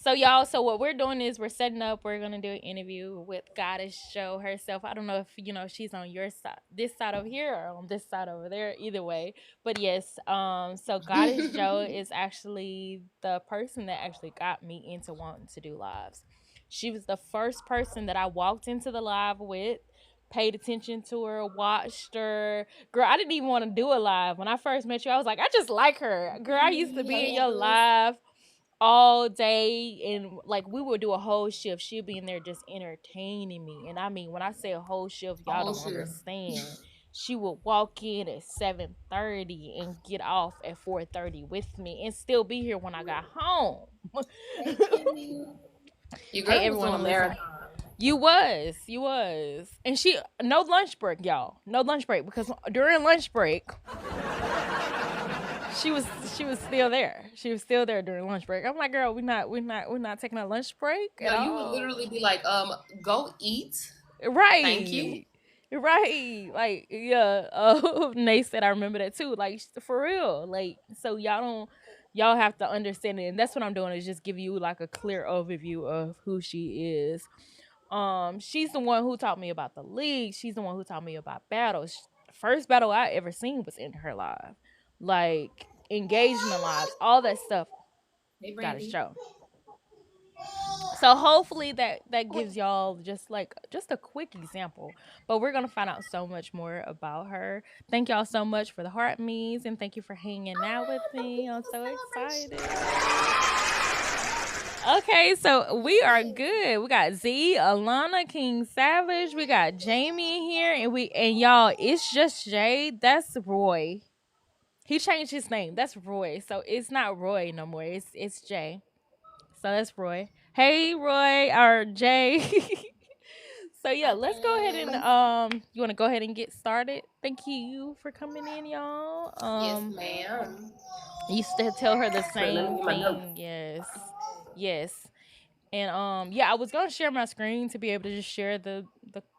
So y'all, so what we're doing is we're setting up. We're gonna do an interview with Goddess Joe herself. I don't know if she's on your side, this side over here, or on this side over there. Either way, but yes. So Goddess Joe is actually the person that actually got me into wanting to do lives. She was the first person that I walked into the live with. Paid attention to her, watched her. Girl, I didn't even want to do a live. When I first met you, I was like, I just like her. Girl, I used to be in your live all day, and like we would do a whole shift. She'd be in there just entertaining me. And I mean, when I say a whole shift, y'all Oh don't shit. understand. She would walk in at 7:30 and get off at 4:30 with me and still be here when I got home. Hey, Kimmy. Your Hey girl was everyone, doing I'm listening. marathon. You was. And she no lunch break, y'all. No lunch break because during lunch break, she was she was still there. She was still there during lunch break. I'm like, girl, we're not taking a lunch break at No, you would all. literally be like, go eat. Thank you. Right. Right. Like, yeah. Nate said I remember that too. Like for real. Like, so y'all have to understand it. And that's what I'm doing is just give you like a clear overview of who she is. She's the one who taught me about the league. She's the one who taught me about battles. First battle I ever seen was in her live. Like engagement lives, all that stuff. Hey, Got to Brandy. show. So hopefully that gives y'all just a quick example. But we're gonna find out so much more about her. Thank y'all so much for the heart me's and thank you for hanging out with me. I'm so excited. Okay, so we are good. We got Z, Alana, King Savage. We got Jamie in here, and y'all, it's just Jay. That's Roy. He changed his name. That's Roy. So it's not Roy no more. It's Jay. So that's Roy. Hey Roy or Jay. So yeah, let's go ahead and Hi. you want to go ahead and get started. Thank you for coming in, y'all. Yes, ma'am. You still tell her the Wait, let me same get my notes. thing. Yes. Yes. And yeah, I was gonna share my screen to be able to just share the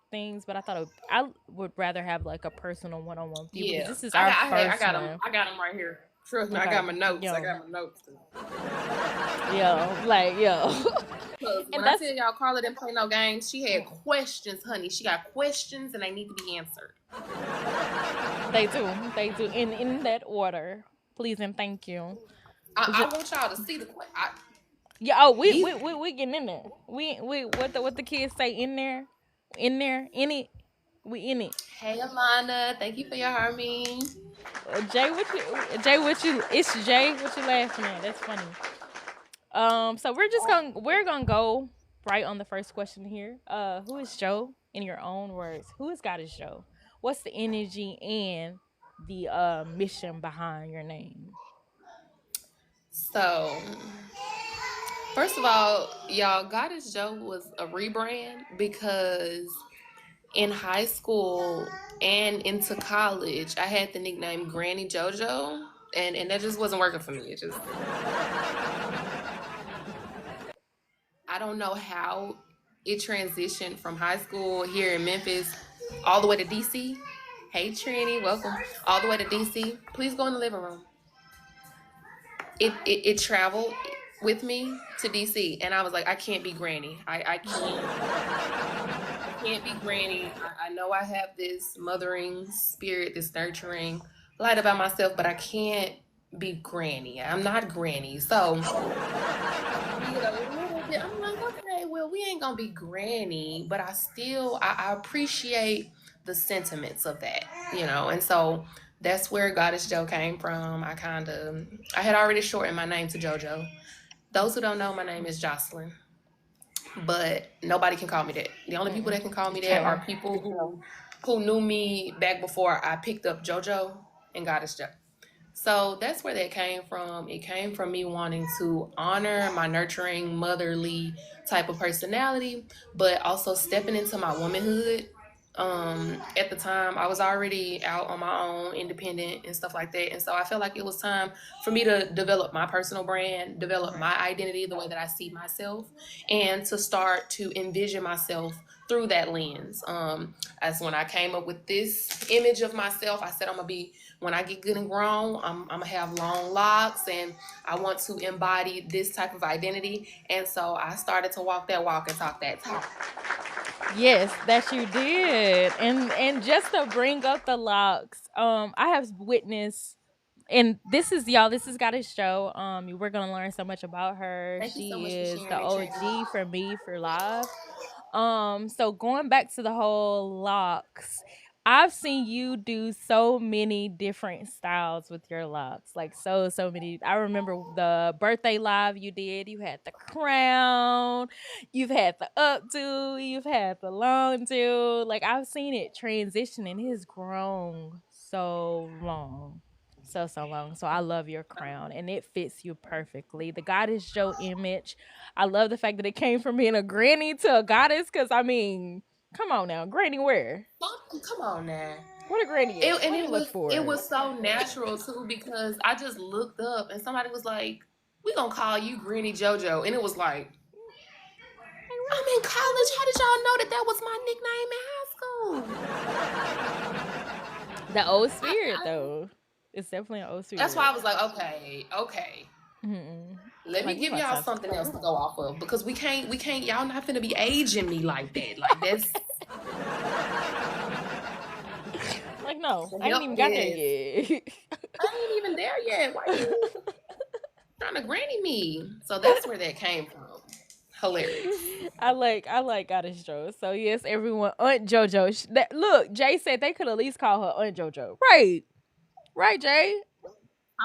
things, but I thought I would rather have like a personal one-on-one view because Yeah, this is our I first got them. one. I got them right here. Trust me, I got Okay, my notes. I yo, got my notes. yo, like yo, Because when and I that's tell y'all Carla didn't play no games, she had questions, honey. She got questions and they need to be answered. they do in that order. Please and thank you. Is I it? want y'all to see the Yeah. Oh, these. we getting in there. We what the kids say in there in it. We in it. Hey, Alana, thank you for your harmony. Jay, what you? It's Jay. What you laughing at? That's funny. So we're gonna go right on the first question here. Who is Joe in your own words? Who is God is Joe? What's the energy and the mission behind your name? So, first of all, y'all, Goddess Joe was a rebrand because in high school and into college, I had the nickname Granny JoJo, and that just wasn't working for me. It just I don't know how it transitioned from high school here in Memphis all the way to DC. Hey Trini, welcome. All the way to DC. Please go in the living room. It traveled with me to DC, and I was like, I can't be Granny. I can't be Granny. I know I have this mothering spirit, this nurturing light about myself, but I can't be Granny. I'm not Granny. So I'm like, okay, well, we ain't gonna be Granny, but I appreciate the sentiments of that, and so that's where Goddess Joe came from. I had already shortened my name to JoJo. Those who don't know, my name is Jocelyn, but nobody can call me that. The only people that can call me that are Okay. people who knew me back before I picked up JoJo and Goddess Joe. So that's where that came from. It came from me wanting to honor my nurturing, motherly type of personality, but also stepping into my womanhood At the time, I was already out on my own, independent and stuff like that. And so I felt like it was time for me to develop my personal brand, develop my identity, the way that I see myself, and to start to envision myself through that lens. That's when I came up with this image of myself. I said, I'm gonna be, when I get good and grown, I'm gonna have long locks, and I want to embody this type of identity. And so I started to walk that walk and talk that talk. Yes, that you did. And just to bring up the locks, I have witnessed, and this is y'all, this has got to show. We're gonna learn so much about her. Thank you so She much for is sharing the it, Trinity. OG for me for live. So going back to the whole locks, I've seen you do so many different styles with your locks. Like so many. I remember the birthday live you did. You had the crown, you've had the updo, you've had the long do. Like I've seen it transition and it has grown so long. So long. So I love your crown and it fits you perfectly. The goddess Joe image, I love the fact that it came from being a granny to a goddess. Cause I mean, come on now, granny where? Come on now. Where the granny at? And Let me look for it it. was so natural too, because I just looked up and somebody was like, "We gonna call you Granny JoJo," and it was like, Like I'm in college. How did y'all know that that was my nickname in high school? what? The old spirit I, though. It's definitely an old that's why spirit. I was like, okay. Mm-mm. Let me Like we give about y'all to. something else to go off of, because we can't. Y'all not finna be aging me like that. Like that's Like no, the I ain't help even got there is. yet. I ain't even there yet. Why you trying to granny me? So that's where that came from. Hilarious. I like Goddess Jo. So yes, everyone, Aunt JoJo. Look, Jay said they could at least call her Aunt JoJo. Right, right, Jay.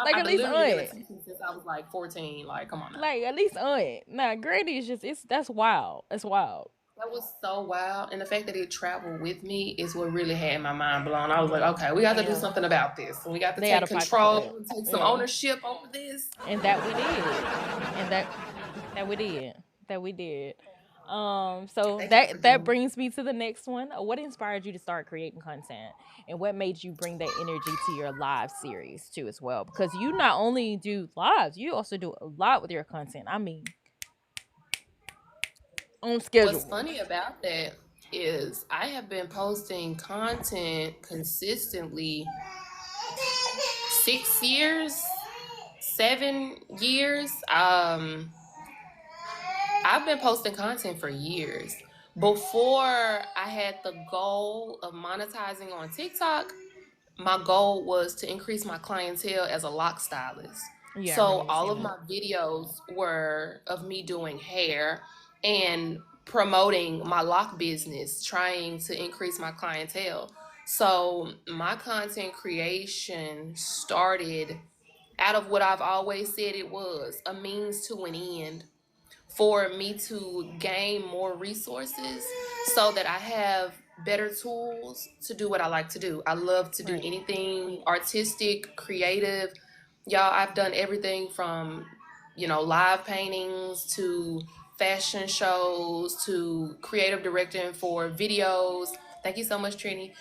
Like I've at least literally been a Aunt. teacher since I was like 14. Like, come on now. Like at least Aunt. Nah, Granny is just it's that's wild. That's wild. That was so wild. And the fact that it traveled with me is what really had my mind blown. I was like, okay, we got to do Yeah, something about this. We got to they out take of pocket for control that. and take some Yeah, ownership over this. and that we did, and that we did, that we did. So Thank y'all for that doing it. brings me to the next one. What inspired you to start creating content, and what made you bring that energy to your live series too, as well? Because you not only do lives, you also do a lot with your content. I mean, on What's schedule. funny about that is I have been posting content consistently 6 years, 7 years. I've been posting content for years. Before I had the goal of monetizing on TikTok, my goal was to increase my clientele as a lock stylist. Yeah, I So remember you all saying of that. my videos were of me doing hair and promoting my lock business, trying to increase my clientele. So my content creation started out of what I've always said it was, a means to an end, for me to gain more resources so that I have better tools to do what I like to do. I love to do Right. anything artistic, creative. Y'all, I've done everything from, live paintings to fashion shows to creative directing for videos. Thank you so much, Trini.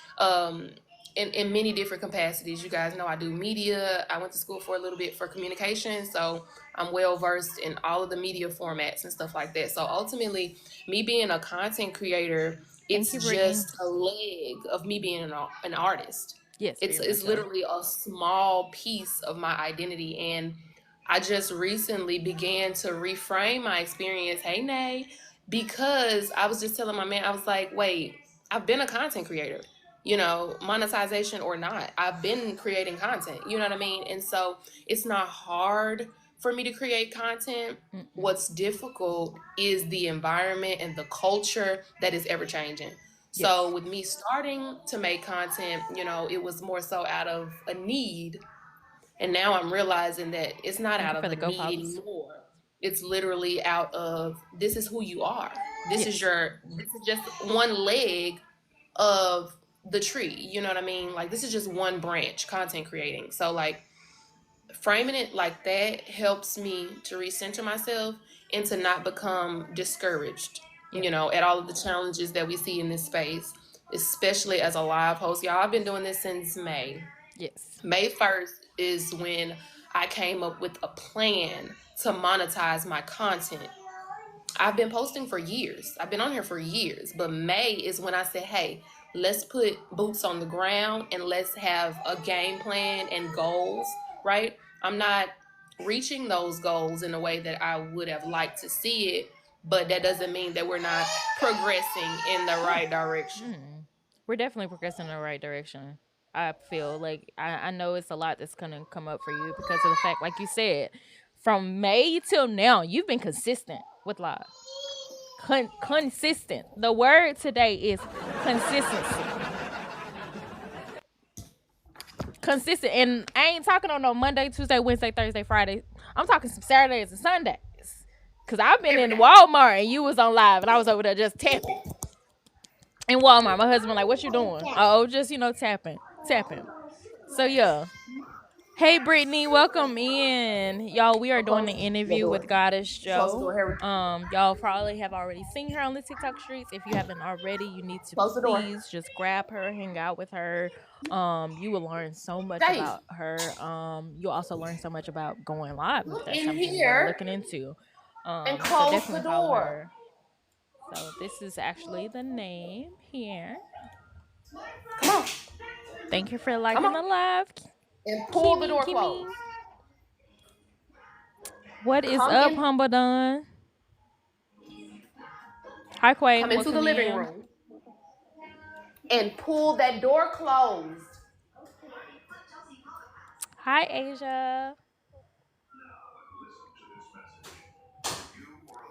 In many different capacities. You guys know I do media. I went to school for a little bit for communication, so I'm well versed in all of the media formats and stuff like that. So ultimately, me being a content creator, Thank you, it's Brittany. just a leg of me being an artist. Yes, It's very it's much so. literally a small piece of my identity, and I just recently began to reframe my experience. Hey, Nay, because I was just telling my man, I was like, wait, I've been a content creator, monetization or not. I've been creating content, you know what I mean? And so it's not hard for me to create content. Mm-mm. What's difficult is the environment and the culture that is ever changing. So Yes. with me starting to make content, it was more so out of a need, and now I'm realizing that it's not Thank out you for of a the go need pops. anymore. It's literally out of, this is who you are. Yes. This is just one leg of the tree. You know what I mean? Like, this is just one branch, content creating. So like, framing it like that helps me to recenter myself and to not become discouraged, Yeah. at all of the challenges that we see in this space. especially as a live host. Y'all, I've been doing this since May. Yes. May 1st is when I came up with a plan to monetize my content. I've been posting for years. I've been on here for years. But May is when I said, hey, let's put boots on the ground and let's have a game plan and goals, right? I'm not reaching those goals in a way that I would have liked to see it, but that doesn't mean that we're not progressing in the right direction. We're definitely progressing in the right direction. I feel like I know it's a lot that's gonna come up for you because of the fact, like you said, from May till now, you've been consistent with live. Consistent. The word today is consistency. Consistent. And I ain't talking on no Monday, Tuesday, Wednesday, Thursday, Friday. I'm talking some Saturdays and Sundays. Cause I've been Every in day. Walmart and you was on live and I was over there just tapping. In Walmart, my husband like, what you doing? Oh, just tapping, tapping. So yeah. Hey Brittany, welcome in. Y'all, we are doing Close an the interview with door. Goddess Close the Joe. door, Harry. Y'all probably have already seen her on the TikTok streets. If you haven't already, you need to Close the door. please just grab her, hang out with her. You will learn so much Dave, about her. You'll also learn so much about going live if look that's in something you're here looking into. and So close the definitely follow door. her. So this is actually the name here. Come on. Thank you for Come liking on. the live, And pull the Kimmy. door Kimmy, closed. what is Come up, in. Humble Done? Hi, Quay. Come into the Welcome living in. room and pull that door closed. Hi, Asia.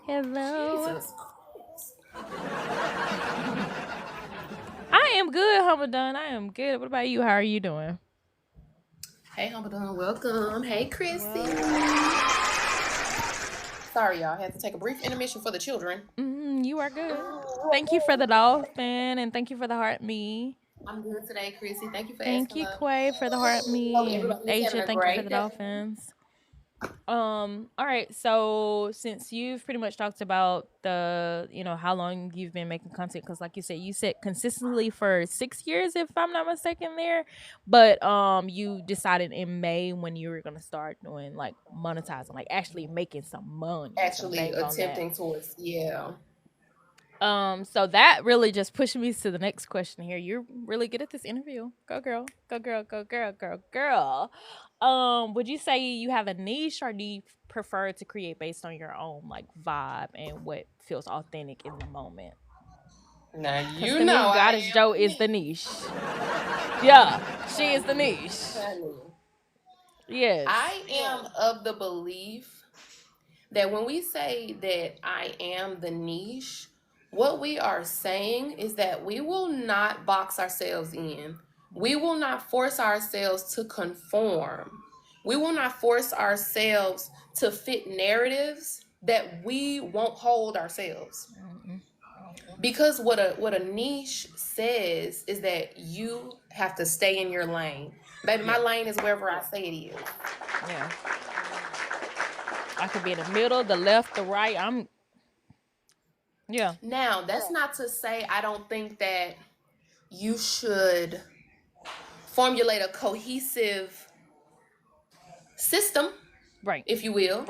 Hello. Jesus. I am good, Humble Done. I am good. What about you? How are you doing? Hey, Humble Dun, welcome. Hey, Chrissy. Welcome. Sorry, y'all. Had to take a brief intermission for the children. You are good. Thank you for the dolphin and thank you for the heart me. I'm good today, Chrissy. Thank you for Thank asking, you, love. Quay, for the heart Hope me, and everybody is having Asia. a Thank you for great the day. dolphins. All right. So since you've pretty much talked about how long you've been making content, because like you said consistently for 6 years, if I'm not mistaken, there. But you decided in May when you were gonna start doing like monetizing, like actually making some money, some Actually bank on that. attempting towards, yeah. So that really just pushed me to the next question here. You're really good at this interview. Go girl. Go girl. Go girl. Girl. Girl. Would you say you have a niche or do you prefer to create based on your own like vibe and what feels authentic in the moment? Now, Cause you to know me, I Goddess am Joe the is the niche. niche. Yeah, she is the niche. Honey. Yes. I am of the belief that when we say that I am the niche, what we are saying is that we will not box ourselves in. We will not force ourselves to conform. We will not force ourselves to fit narratives that we won't hold ourselves. Mm-mm. Because what a niche says is that you have to stay in your lane. Baby, my Yeah. lane is wherever I say it is. Yeah. I could be in the middle, the left, the right. Yeah. Now, that's not to say I don't think that you should formulate a cohesive system, Right. if you will.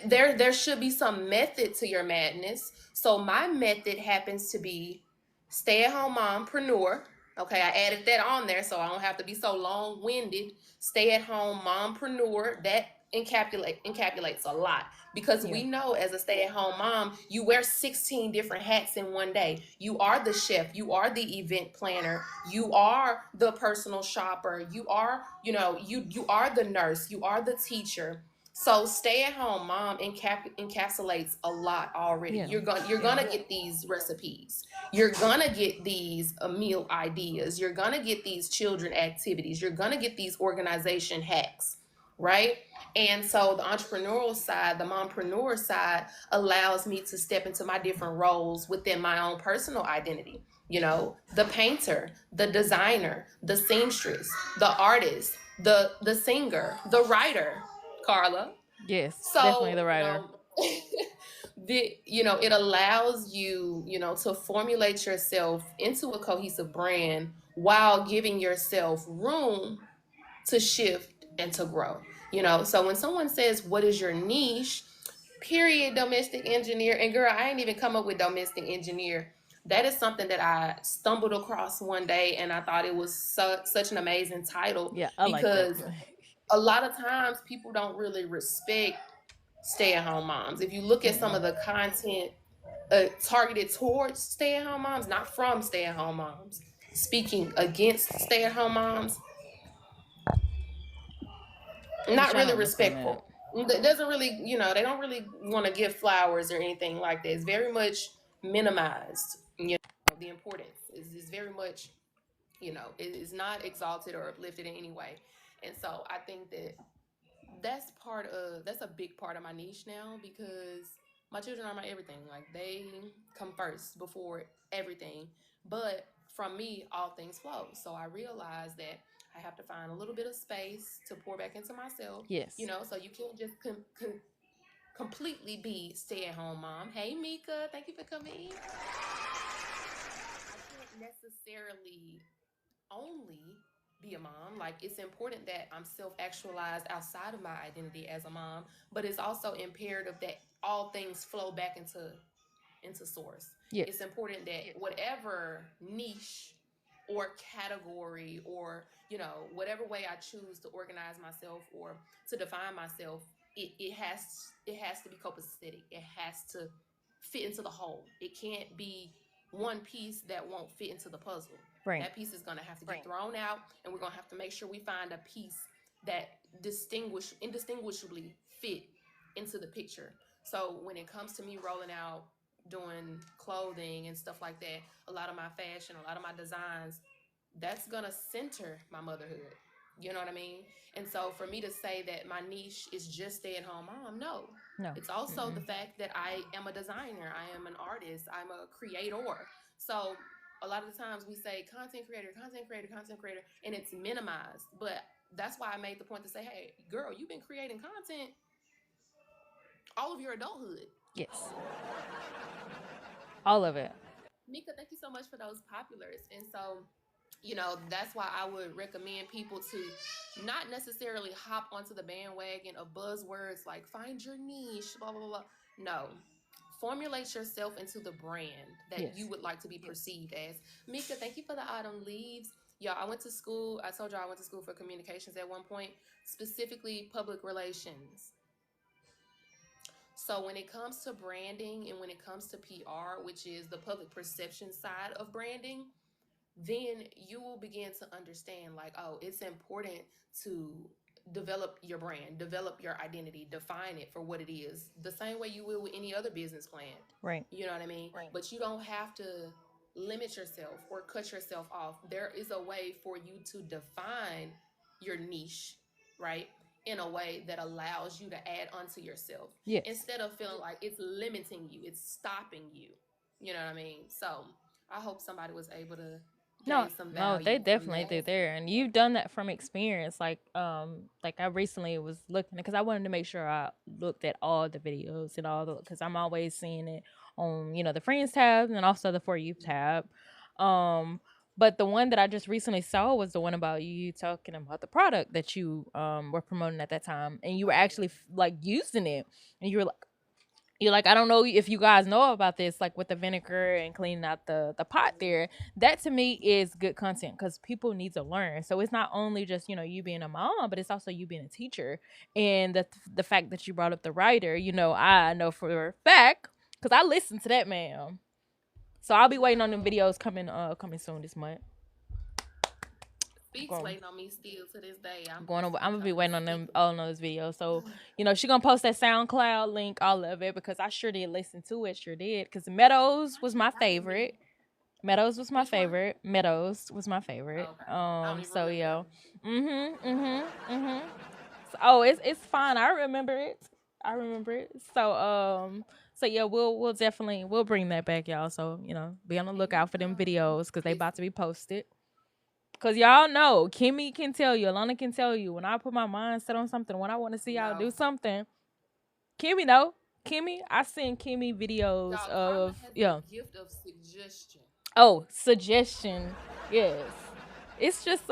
There should be some method to your madness. So my method happens to be stay at home mompreneur. Okay, I added that on there so I don't have to be so long winded. Stay at home mompreneur. That encapsulates a lot because Yeah. we know as a stay at home mom, you wear 16 different hats in one day. You are the chef, you are the event planner, you are the personal shopper, you are, you are the nurse, you are the teacher. So stay at home mom encapsulates a lot already. Yeah. You're gonna get these recipes. You're gonna get these meal ideas. You're gonna get these children activities. You're gonna get these organization hacks, right? And so the entrepreneurial side, the mompreneur side, allows me to step into my different roles within my own personal identity. The painter, the designer, the seamstress, the artist, the singer, the writer, Carla. Yes. Definitely So, the writer. it allows you, to formulate yourself into a cohesive brand while giving yourself room to shift and to grow. So when someone says, what is your niche? Period, domestic engineer. And girl, I ain't even come up with domestic engineer. That is something that I stumbled across one day, and I thought it was such an amazing title, Yeah, I like that. because a lot of times people don't really respect stay-at-home moms. If you look at some of Mm-mm. the content targeted towards stay-at-home moms, not from stay-at-home moms, speaking against stay-at-home moms, Which not I really don't understand that. respectful. It doesn't really, they don't really want to give flowers or anything like that. It's very much minimized. The importance is very much, it is not exalted or uplifted in any way. And so I think that that's a big part of my niche now, because my children are my everything. Like, they come first before everything. But from me, all things flow. So I realized that I have to find a little bit of space to pour back into myself. Yes. So you can't just completely be stay at home mom. Hey Mika, thank you for coming in. I can't necessarily only be a mom. Like, it's important that I'm self actualized outside of my identity as a mom, but it's also imperative that all things flow back into source. It's Yes. important that whatever niche or category, or whatever way I choose to organize myself or to define myself, it has to be copacetic. It has to fit into the whole. It can't be one piece that won't fit into the puzzle. Right. That piece is going to have to get thrown out, and we're going to have to make sure we find a piece that indistinguishably fit into the picture. So when it comes to me rolling out, doing clothing and stuff like that, a lot of my fashion, a lot of my designs, that's gonna center my motherhood. You know what I mean? And so for me to say that my niche is just stay at home mom, no. No. It's also the Mm-mm. fact that I am a designer, I am an artist, I'm a creator. So a lot of the times we say content creator, content creator, content creator, and it's minimized. But that's why I made the point to say, hey, girl, you've been creating content all of your adulthood. Yes. All of it. Mika, thank you so much for those populars. And so, that's why I would recommend people to not necessarily hop onto the bandwagon of buzzwords like find your niche, blah, blah, blah, blah. No. Formulate yourself into the brand that you Yes. would like to be perceived as. Mika, thank you for the autumn leaves. Y'all, I went to school. I told y'all I went to school for communications at one point, specifically public relations. So when it comes to branding and when it comes to PR, which is the public perception side of branding, then you will begin to understand, like, oh, it's important to develop your brand, develop your identity, define it for what it is, the same way you will with any other business plan. Right. You know what I mean? Right. But you don't have to limit yourself or cut yourself off. There is a way for you to define your niche, right? In a way that allows you to add onto yourself, Yes. instead of feeling like it's limiting you, it's stopping you. You know what I mean? So I hope somebody was able to No, gain some no, they value from definitely that. do there, and you've done that from experience. Like I recently was looking because I wanted to make sure I looked at all the videos and all the because I'm always seeing it on the friends tab and also the for you tab. Um, but the one that I just recently saw was the one about you talking about the product that you were promoting at that time, and you were Oh actually yeah. like using it, and you're like, I don't know if you guys know about this, like with the vinegar and cleaning out the pot there. That to me is good content because people need to learn. So it's not only just you being a mom, but it's also you being a teacher. And the fact that you brought up the writer, I know for a fact because I listened to that man. So I'll be waiting on them videos coming soon this month. Speaks Going waiting on me still to this day. I'm going over. still I'm gonna be trying to waiting on speak. them all on those videos. So she gonna post that SoundCloud link, all of it, because I sure did listen to it. Sure did, because Meadows was my Got me. favorite. Meadows was my Which one? favorite. Meadows was my favorite. Oh, okay. I don't even So remember that yeah. one. So, oh, it's fine. I remember it. I remember it. So yeah, we'll definitely we'll bring that back, y'all. So be on the Hey lookout for them Mika. videos because they about to Listen, be posted. Cause y'all know, Kimmy can tell you, Alana can tell you, when I put my mind set on something, when I want to see y'all no. do something, Kimmy know. Kimmy, I seen Kimmy videos Y'all, Carla of has the yeah. gift of suggestion. Oh, suggestion. Yes. It's just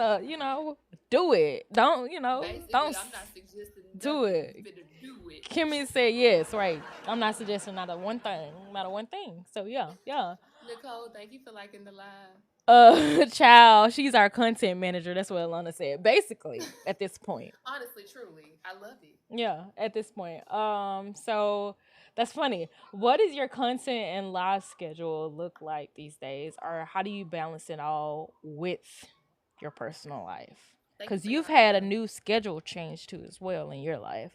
do it. Don't, Basically, I'm not suggesting do nothing. You it. better do it. Kimmy said yes, right. I'm not suggesting not a one thing, not a one thing. So yeah, yeah. Nicole, thank you for liking the live. Child, she's our content manager. That's what Alana said. Basically, at this point. Honestly, truly, I love it. Yeah, at this point. So that's funny. What does your content and live schedule look like these days? Or how do you balance it all with your personal life? Thank you Because for your you've had a idea. new schedule change too as well in your life.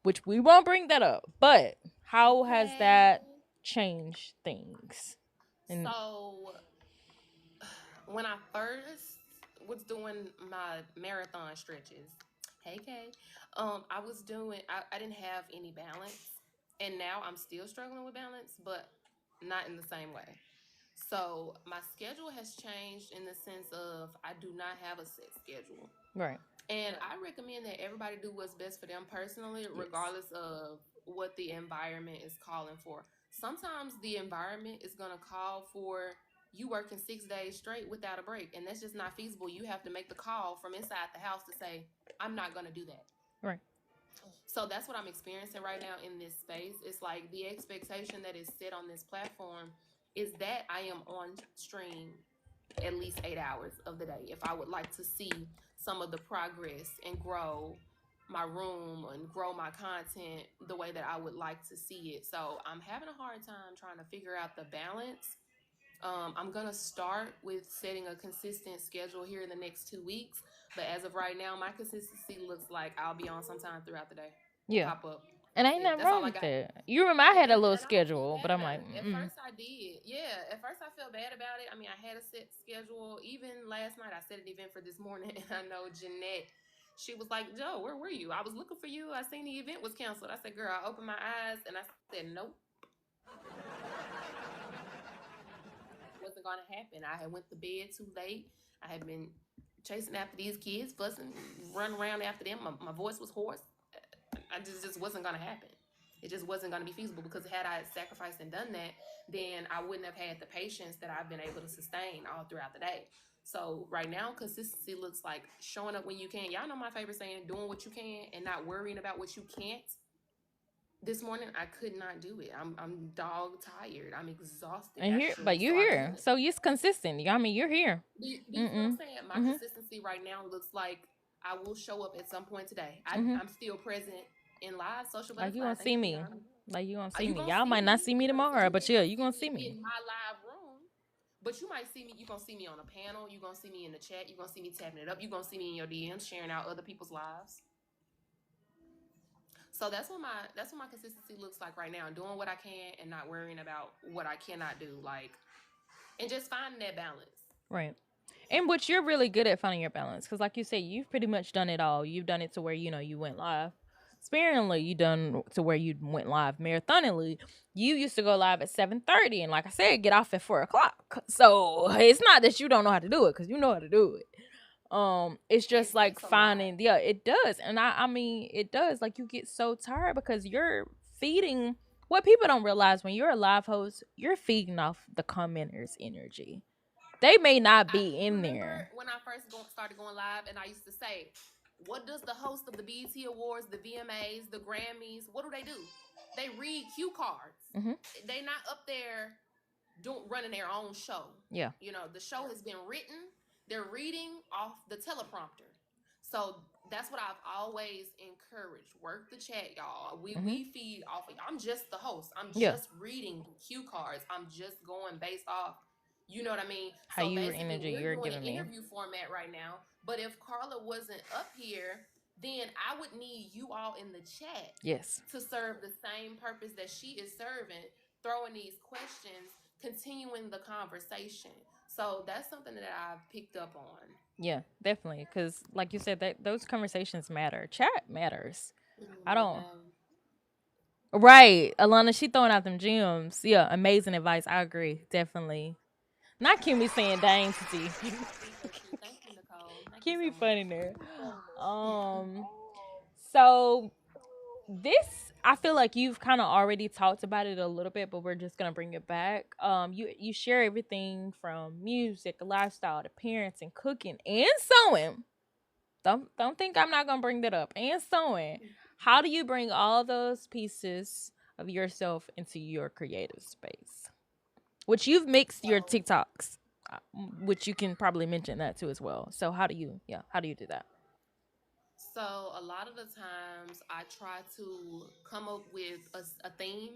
Which we won't bring that up. But how has Okay. that changed things? And So when I first was doing my marathon stretches, hey Kay, I was doing I didn't have any balance, and now I'm still struggling with balance, but not in the same way. So my schedule has changed in the sense of I do not have a set schedule. right. And I recommend that everybody do what's best for them personally, Yes. regardless of what the environment is calling for. Sometimes the environment is going to call for you working 6 days straight without a break, and that's just not feasible. You have to make the call from inside the house to say, I'm not going to do that. Right. So that's what I'm experiencing right now in this space. It's like the expectation that is set on this platform is that I am on stream at least 8 hours of the day if I would like to see some of the progress and grow my room and grow my content the way that I would like to see it. So I'm having a hard time trying to figure out the balance. I'm gonna start with setting a consistent schedule here in the next 2 weeks. But as of right now, my consistency looks like I'll be on sometime throughout the day. Yeah. Pop up. And That's ain't it. nothing That's wrong all I with got. that. You remember I had a little And I don't feel schedule, but bad I'm about like, it. At mm, first, I did. Yeah, at first I felt bad about it. I mean, I had a set schedule. Even last night, I set an event for this morning, and I know Jeanette. She was like, "Joe, where were you? I was looking for you. I seen the event was canceled." I said, "Girl," I opened my eyes and I said, "Nope, wasn't gonna happen." I had went to bed too late. I had been chasing after these kids, fussing, running around after them. My voice was hoarse. I just wasn't gonna happen. It just wasn't gonna be feasible because had I sacrificed and done that, then I wouldn't have had the patience that I've been able to sustain all throughout the day. So right now, consistency looks like showing up when you can. Y'all know my favorite saying, doing what you can and not worrying about what you can't. This morning I could not do it. I'm dog tired. I'm exhausted and here, actually. but So you're I here, couldn't. so it's consistent. I mean, you're here. Do you see what I'm Mm saying? My mm. consistency right now looks like I will show up at some point today. Mhm. I'm still present in live social Like you butterfly. gonna Thank see you for your me. honor. Like you gonna Are see you me. gonna Y'all see might not me? see me But tomorrow, you but may yeah, not you see gonna me see me. in my live room. But you might see me. You're gonna see me on a panel. You're gonna see me in the chat. You're gonna see me tapping it up. You're gonna see me in your DMs sharing out other people's lives. So that's what my consistency looks like right now. Doing what I can and not worrying about what I cannot do. Like and just finding that balance. Right. And which you're really good at finding your balance, because like you said, you've pretty much done it all. You've done it to where you went live. Sparingly, you done to where you went live marathonally. You used to go live at 7:30, and like I said, get off at 4 o'clock. So it's not that you don't know how to do it, because you know how to do it. It's And it just like takes a lot. finding, yeah, it does. And I mean it does. Like you get so tired because you're feeding what people don't realize when you're a live host, you're feeding off the commenters' energy. They may not be You in remember there. when I first started going live, and I used to say, "What does the host of the BET Awards, the VMAs, the Grammys, what do? They read cue cards. Hmm. They not up there doing running their own show. Yeah. You know, the show has been written. They're reading off the teleprompter. So that's what I've always encouraged. Work the chat, y'all. We Hmm. we feed off of. I'm just the host. I'm Yeah. just reading cue cards. I'm just going based off. You know what I mean? How So you basically, energy we're you're doing an giving me. interview format right now. But if Carla wasn't up here, then I would need you all in the chat Yes. to serve the same purpose that she is serving, throwing these questions, continuing the conversation. So that's something that I've picked up on. Yeah, definitely. Because like you said, that those conversations matter. Chat matters. I don't. Yeah. Right, Alana, she throwing out them gems. Yeah, amazing advice. I agree, definitely. Not Kimmy saying dang to Appreciate you. Thank you, Nicole. Thank you so Kimmy funny much. there. So this I feel like you've kind of already talked about it a little bit, but we're just gonna bring it back. You share everything from music, lifestyle, to parenting, cooking, and sewing. Don't think I'm not gonna bring that up. And sewing. How do you bring all those pieces of yourself into your creative space? Which you've mixed your So, TikToks, which you can probably mention that too as well. So how do you do that? so a lot of the times I try to come up with a theme,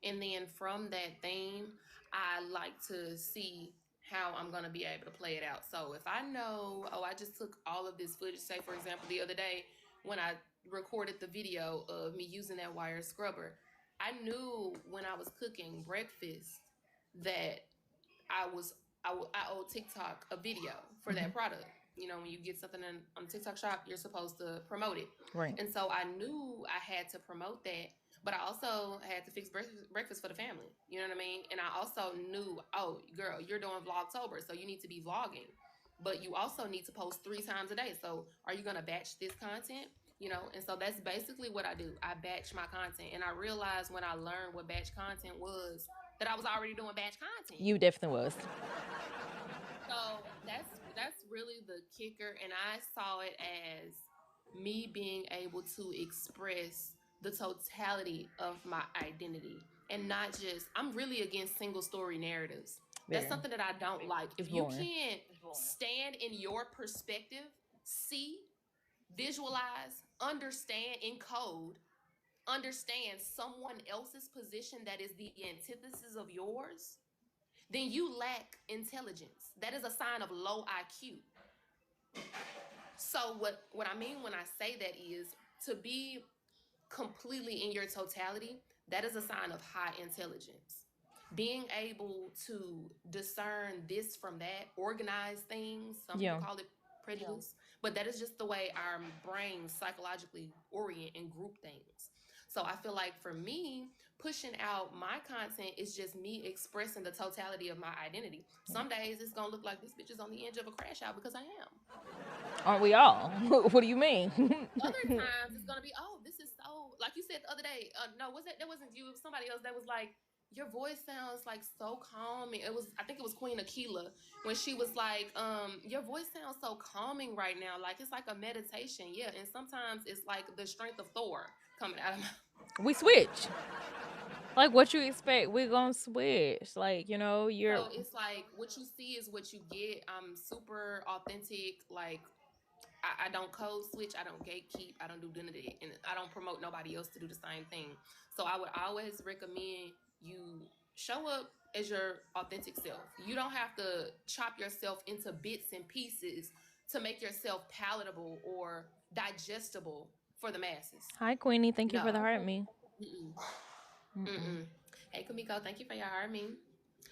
and then from that theme, I like to see how I'm going to be able to play it out. So if I know, oh, I just took all of this footage, say for example, the other day when I recorded the video of me using that wire scrubber, I knew when I was cooking breakfast that I was I owe TikTok a video for Hmm. that product. You know, when you get something on TikTok Shop, you're supposed to promote it. Right. And so I knew I had to promote that, but I also had to fix breakfast for the family. You know what I mean? And I also knew, oh, girl, you're doing Vlogtober, so you need to be vlogging. But you also need to post 3 times a day. So are you going to batch this content? You know, and so that's basically what I do. I batch my content. And I realized when I learned what batch content was that I was already doing batch content. You definitely was. So that's really the kicker, and I saw it as me being able to express the totality of my identity and not just. I'm really against single story narratives. That's Very. something that I don't like. It's If you boring. can't stand in your perspective, see, visualize, understand in code, understand someone else's position that is the antithesis of yours, then you lack intelligence. That is a sign of low IQ. So what I mean when I say that is to be completely in your totality, that is a sign of high intelligence. Being able to discern this from that, organize things, some people Yeah. call it prejudice, but that is just the way our brains psychologically orient and group things. So I feel like for me, pushing out my content is just me expressing the totality of my identity. Some days it's gonna look like this bitch is on the edge of a crash out because I am. Aren't we all? What do you mean? Other times it's gonna be, oh, this is so, like you said the other day. No, was that wasn't you? It was somebody else that was like, your voice sounds like so calming. It was, I think it was Queen Aquila when she was like, your voice sounds so calming right now. Like it's like a meditation. Yeah, and sometimes it's like the strength of Thor coming out of my. We switch. Like what you expect, we're gonna switch. Like, you're So it's like what you see is what you get. I'm super authentic. Like I don't code switch. I don't gatekeep. I don't do none of that, and I don't promote nobody else to do the same thing. So I would always recommend you show up as your authentic self. You don't have to chop yourself into bits and pieces to make yourself palatable or digestible for the masses. Hi Queenie, thank you for the No. heart me. Mm-mm. Mm-mm. Mm-mm. Hey, Kamiko, thank you for your heart me.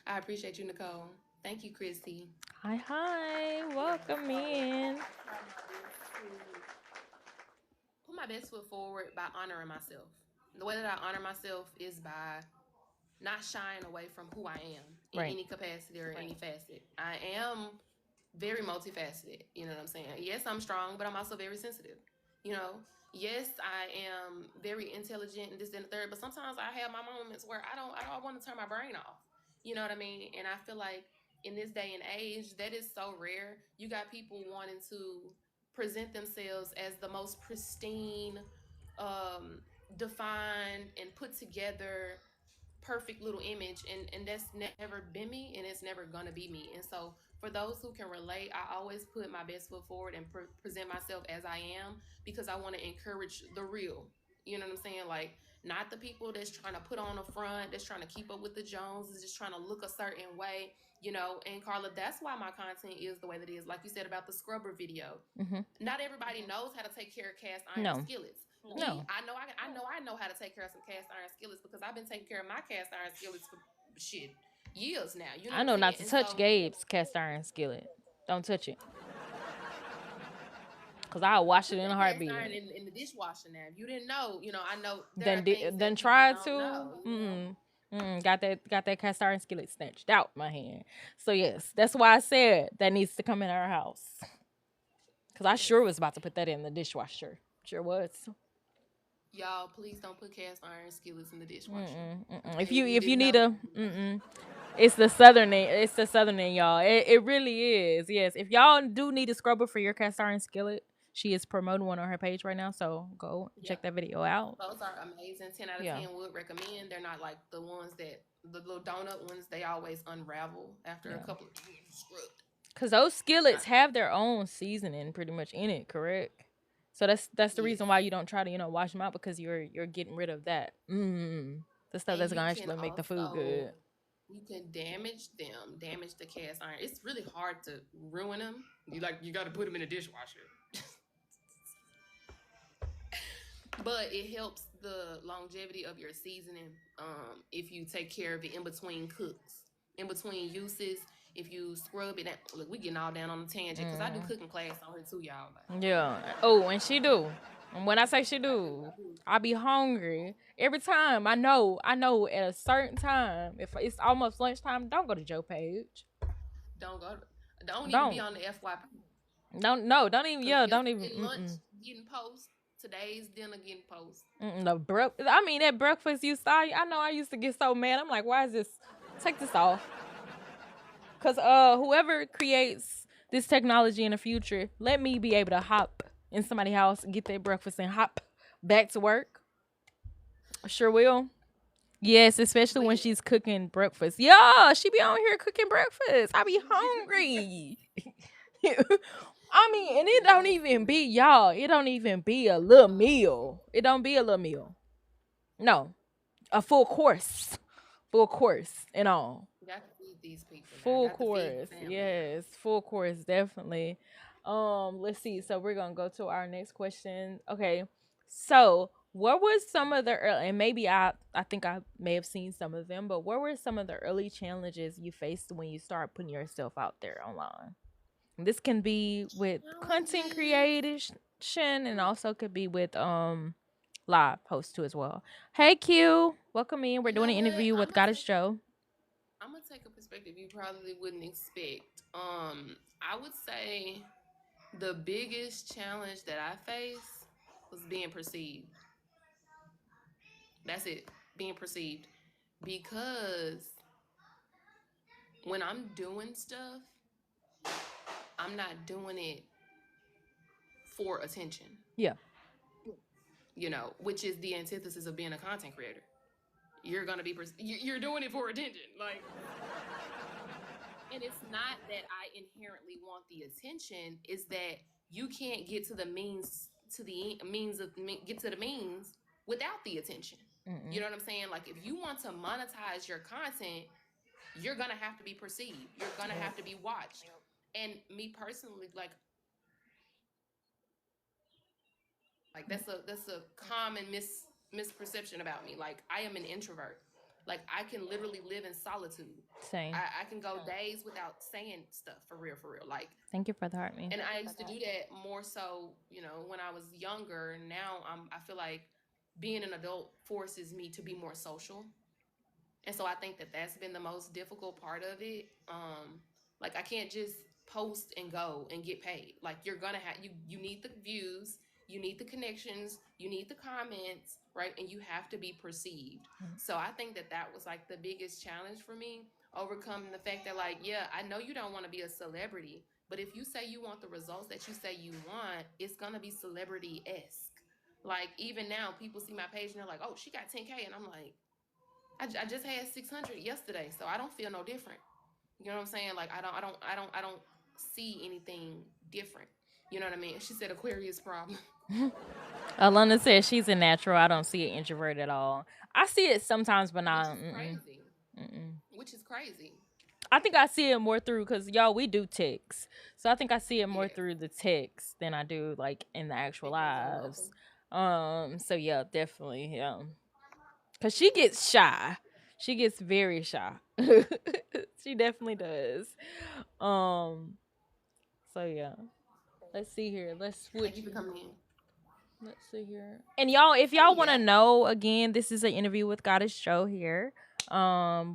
I appreciate you, Nicole. Thank you, Christy. Hi, welcome in. Try my best to put my best foot forward by honoring myself. The way that I honor myself is by not shying away from who I am in Right. any capacity or any facet. I am very multifaceted. You know what I'm saying? Yes, I'm strong, but I'm also very sensitive. You know, yes, I am very intelligent and this and the third, but sometimes I have my moments where I don't want to turn my brain off. You know what I mean? And I feel like in this day and age, that is so rare. You got people wanting to present themselves as the most pristine, um, defined, and put together perfect little image, and that's never been me, and it's never gonna be me. And so for those who can relate, I always put my best foot forward and present myself as I am, because I want to encourage the real. You know what I'm saying? Like, not the people that's trying to put on a front, that's trying to keep up with the Joneses, just trying to look a certain way. And Carla, that's why my content is the way that it is. Like you said about the scrubber video, Mm-hmm. not everybody knows how to take care of cast iron No. skillets. Me, No. I know how to take care of some cast iron skillets because I've been taking care of my cast iron skillets for shit years now. You know I what I'm know saying? not to And touch so Gabe's cast iron skillet. Don't touch it. Cause I'll wash it put in a that cast iron heartbeat. in the dishwasher now. If you didn't know, I know there are Then things then that people try don't to. know. Got that cast iron skillet snatched out my hand. So yes, that's why I said that needs to come in our house. Cause I Yes. sure was about to put that in the dishwasher. Sure was. Y'all, please don't put cast iron skillets in the dishwasher. Mm-mm, mm-mm. If Okay, you if you if you didn't need know. a it's the southern it's the southern in y'all. It really is. Yes. If y'all do need a scrubber for your cast iron skillet, she is promoting one on her page right now. So go check Yep. that video out. Those are amazing. 10 out of Yeah. 10 would recommend. They're not like the ones that, the little donut ones, they always unravel after a Yeah. couple of scrubbed. Cause those Not, skillets have their own seasoning pretty much in it, correct? So that's the yes. reason why you don't try to wash them out because you're getting rid of that the stuff And that's you gonna can actually make the food also, good. you can damage them, damage the cast iron. It's really hard to ruin them. You got to put them in a dishwasher. But it helps the longevity of your seasoning if you take care of it in between cooks, in between uses. If you scrub it, look, we getting all down on the tangent because I do Mm. cooking class on here too, y'all. Like, Yeah. Oh, and she do. And when I say she I do, do, I do. I be hungry every time. I know at a certain time, if it's almost lunchtime, don't go to Joe Page. Don't go. Don't even be Don't. on the FYP Don't no. Don't even. because Yeah. Don't even. yesterday lunch getting post, today's dinner getting post. The I mean, that breakfast you saw. I know. I used to get so mad. I'm like, why is this? Take this off. Cause whoever creates this technology in the future, let me be able to hop in somebody's house, get their breakfast, and hop back to work. Sure will. Yes, especially But when yeah, she's cooking breakfast. Yeah, she be on here cooking breakfast. I be hungry. I mean, and it don't yes, even be y'all. It don't even be a little meal. It don't be a little meal. No, a full course and all. got to feed these people now. Full Got to feed course. the family. Yes, full course definitely. Let's see. So we're going to go to our next question. Okay. So, what was some of the early, and maybe I think I may have seen some of them, but what were some of the early challenges you faced when you start putting yourself out there online? This can be with content Challenges. creation and also could be with live posts too as well. Hey Q, welcome in. We're You doing know an what? interview with Goddess Joe. I'm gonna take a perspective you probably wouldn't expect. I would say the biggest challenge that I faced was being perceived. That's it, being perceived. Because when I'm doing stuff, I'm not doing it for attention, Yeah. which is the antithesis of being a content creator. You're gonna be, you're doing it for attention. Like, and it's not that I inherently want the attention, is that you can't get to the means, to the means of, get to the means without the attention. You Mm-mm. know what I'm saying? Like, if you want to monetize your content, you're gonna have to be perceived. You're gonna Yep. have to be watched. And me personally, like that's a common misperception about me. Like, I am an introvert. Like, I can literally live in solitude. Same. I can go days without saying stuff, for real, for real. Like, Thank you for the heart me. and I used to do that more so, when I was younger. Now I feel like being an adult forces me to be more social. And so I think that that's been the most difficult part of it. Like, I can't just post and go and get paid. Like, you're gonna have, you need the views, you need the connections, you need the comments, right? And you have to be perceived. So I think that that was like the biggest challenge for me, overcoming the fact that, like, yeah, I know you don't want to be a celebrity, but if you say you want the results that you say you want, it's gonna be celebrity esque. Like, even now, people see my page and they're like, "Oh, she got 10K," and I'm like, I just had 600 yesterday, so I don't feel no different. You know what I'm saying? Like, I don't see anything different. You know what I mean? She said Aquarius problem, Alana says she's a natural. I don't see an introvert at all. I see it sometimes, but which not. is crazy. Mm-mm. Which is crazy. I think I see it more through because y'all we do text, so I think I see it more Yes. through the text than I do like in the actual And you're so welcome. lives. So yeah, definitely, yeah. Cause she gets shy. She gets very shy. She definitely does. Um. So yeah. Let's see here. Let's Thank switch. you for coming in. Let's see here. And y'all, if So y'all want yeah, to know, again, this is an interview with Goddess Joe here.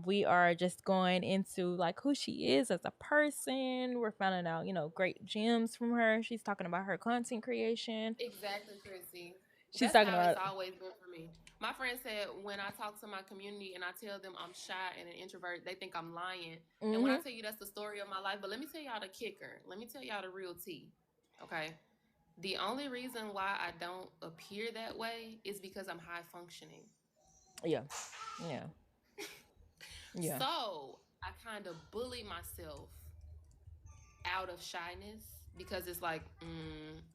We are just going into like who she is as a person. We're finding out, great gems from her. She's talking about her content creation. exactly, Chrissy. She's That's talking how it's about. always been for me. My friend said when I talk to my community and I tell them I'm shy and an introvert, they think I'm lying. And when I Mm-hmm. tell you that's the story of my life, but let me tell y'all the kicker. Let me tell y'all the real tea. Okay. The only reason why I don't appear that way is because I'm high functioning. Yeah. Yeah. Yeah. So I kind of bully myself out of shyness because it's like,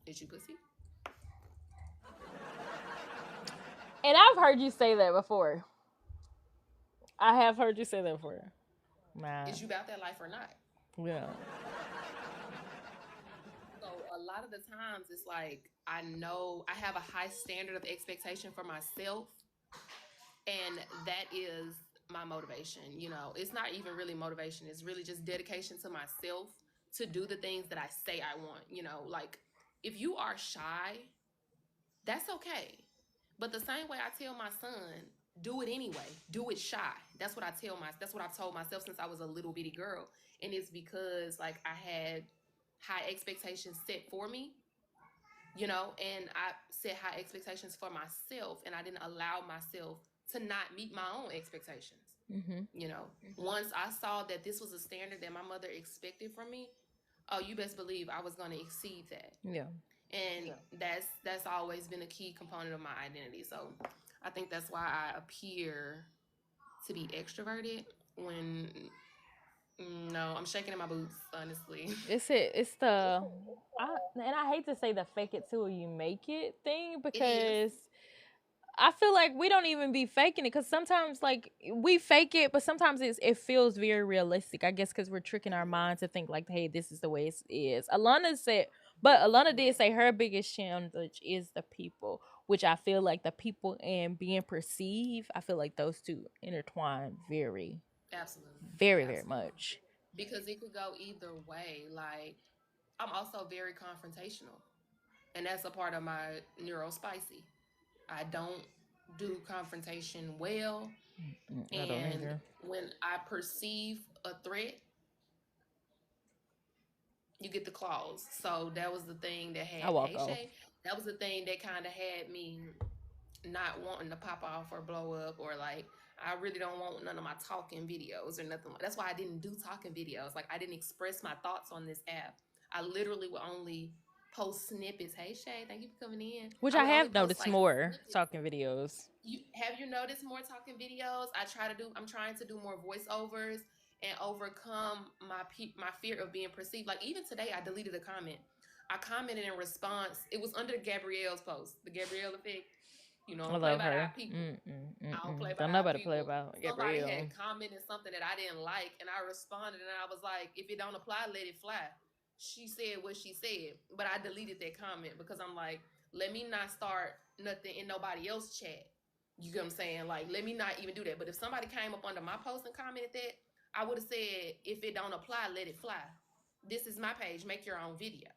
is you pussy? And I've heard you say that before. I have heard you say that before. Is Man. you about that life or not? Yeah. So a lot of the times it's like I know I have a high standard of expectation for myself, and that is my motivation. It's not even really motivation, it's really just dedication to myself to do the things that I say I want. Like if you are shy, that's okay. But the same way I tell my son, do it anyway. Do it shy. That's what I've told myself since I was a little bitty girl. And it's because like I had high expectations set for me, and I set high expectations for myself and I didn't allow myself to not meet my own expectations. Mm-hmm. Once I saw that this was a standard that my mother expected from me, oh, you best believe I was going to exceed that. Yeah. And that's always been a key component of my identity. So I think that's why I appear to be extroverted when no, I'm shaking in my boots, honestly. It's the and I hate to say the fake it till you make it thing It is. because I feel like we don't even be faking it because sometimes like we fake it, but sometimes it feels very realistic. I guess because we're tricking our mind to think like, hey, this is the way it is. Alana said, but Alana did say her biggest challenge is the people, which I feel like the people and being perceived. I feel like those two intertwine very, Absolutely. very, very Absolutely. much. Because it could go either way. Like I'm also very confrontational. And that's a part of my neurospicy. I don't do confrontation well. I don't And either. when I perceive a threat, you get the claws. So that was the thing that I had, walk hey off. Shay, that was the thing that kind of had me not wanting to pop off or blow up, or like I really don't want none of my talking videos or nothing. That's why I didn't do talking videos. Like I didn't express my thoughts on this app. I literally would only post snippets. Hey Shay, thank you for coming in. Which I I would only have post noticed like more snippets. talking videos. You noticed more talking videos? I'm trying to do more voiceovers and overcome my fear of being perceived. Like even today I deleted a comment. I commented in response. It was under Gabrielle's post, the Gabrielle effect. I I don't play love by our her. people. I don't play by Don't our nobody play people. about Somebody Gabrielle. had commented something that I didn't like, and I responded, and I was like, if it don't apply, let it fly. She said what she said, but I deleted that comment because I'm like, let me not start nothing in nobody else's chat. You get what I'm saying? Like, let me not even do that. But if somebody came up under my post and commented that, I would have said, if it don't apply, let it fly. This is my page. Make your own video.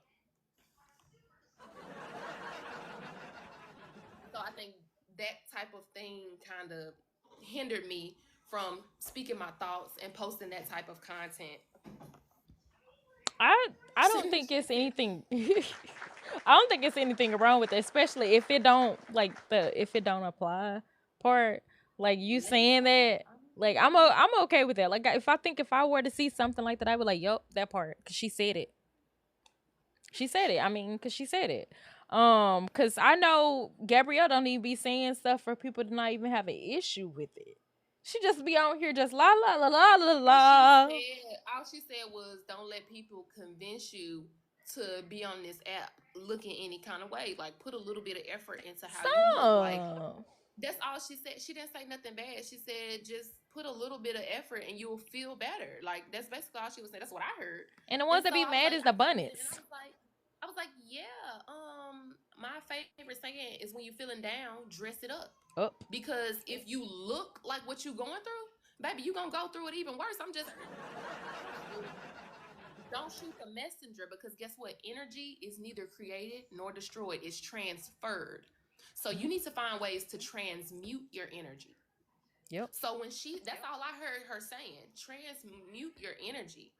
So I think that type of thing kind of hindered me from speaking my thoughts and posting that type of content. I don't think it's anything. I don't think it's anything wrong with it, especially if it don't like the if it don't apply part. Like you Let it saying fly. that, like I'm okay with that. Like if I were to see something like that, I would like, yup, that part because she said it. She said it. I mean, because she said it. Because I know Gabrielle don't even be saying stuff for people to not even have an issue with it. She just be on here just la la la la la la. All she said was, don't let people convince you to be on this app looking any kind of way. Like, put a little bit of effort into how you look. Like, So that's all she said. She didn't say nothing bad. She said, just put a little bit of effort and you'll feel better. Like, that's basically all she was saying. That's what I heard. and the And ones that so be I was mad like, is I the commented and bunnies. I was like, yeah, my favorite saying is when you're feeling down, dress it up. Up. Because if you look like what you going through, baby, you gonna go through it even worse. I'm just don't shoot the messenger because guess what? Energy is neither created nor destroyed, it's transferred. So you need to find ways to transmute your energy. Yep. So that's all I heard her saying, transmute your energy.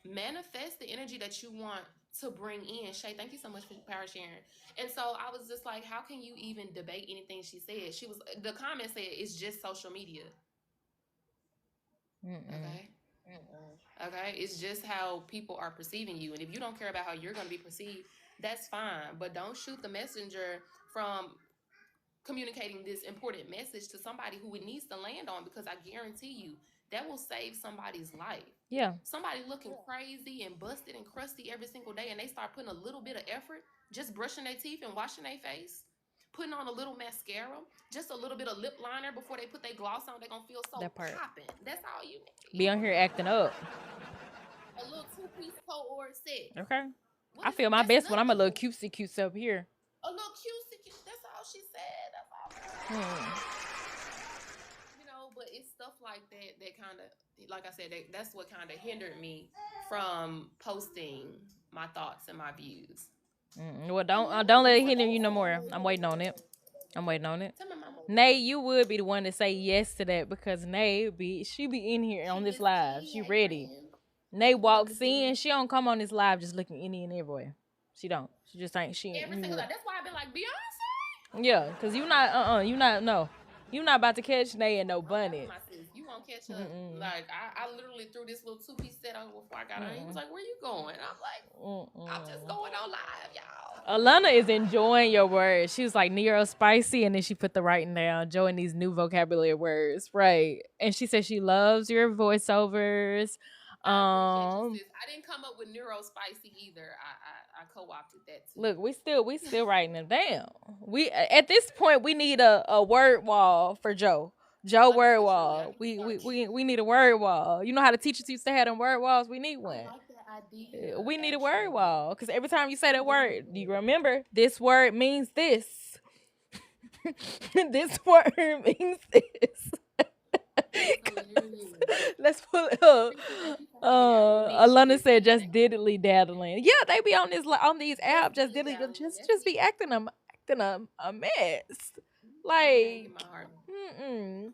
Manifest the energy that you want to bring in Shay. Thank you so much for power sharing. And so I was just like, how can you even debate anything she said? She was the comment said it's just social media. Mm-mm. Okay. Okay. It's just how people are perceiving you. And if you don't care about how you're gonna be perceived, that's fine. But don't shoot the messenger from communicating this important message to somebody who it needs to land on, because I guarantee you that will save somebody's life. Yeah, Somebody looking crazy and busted and crusty every single day, and they start putting a little bit of effort, just brushing their teeth and washing their face, putting on a little mascara, just a little bit of lip liner before they put their gloss on. They're gonna feel so that part. popping. That's all you Be need. on here acting up. A little two-piece cohort set. Okay. What I is feel my that's best when I'm a little nothing. cutesy cute up here. A little cutesy. That's all she said. That's all she Hmm. said. But it's stuff like that that kind of, like I said, that's what kind of hindered me from posting my thoughts and my views. Well, And don't let it yes, hinder you no more. I'm waiting on it. I'm waiting on it. tell my mama. Nay, you would be the one to say yes to that because Nay she be in here She on this is live. key, She hey ready. friend. Nay We gonna walks get through in. She don't come on this live just looking any and everywhere. She don't. She just ain't. She every single day. That's why I've been like Beyonce. yeah, cause you not you not no, you not about to catch Nay in no I'm telling bunny. my sis, you won't catch up. Mm-mm. Like I literally threw this little two-piece set on before I got on. He was Mm-mm. like, "Where you going?" And I'm like, "I'm just Mm-mm. going on live, y'all." Alana is enjoying your words. She was like Nero spicy, and then she put the writing down, enjoying these new vocabulary words, right? And she said she loves your voiceovers. I appreciate you, Um, sis. I didn't come up with neuro spicy either. I co-opted that too. Look, we still writing them down. We at this point we need a word wall for Joe. Joe word Honestly, truly, I wall. need to We start. we we we need a word wall. You know how the teachers used to have them word walls? We need I one. like that idea, We need a word actually. wall because every time you say that word, you remember this word means this. This word means this. That's hilarious. Let's pull it up. Appreciate, thank you for having that with me, Alana sis. said just Thank you. diddly daddling. Yeah, they be on this on these Just apps just dilly diddly daddling. just be acting a mess. Go ahead and get my Like heart. mm-mm.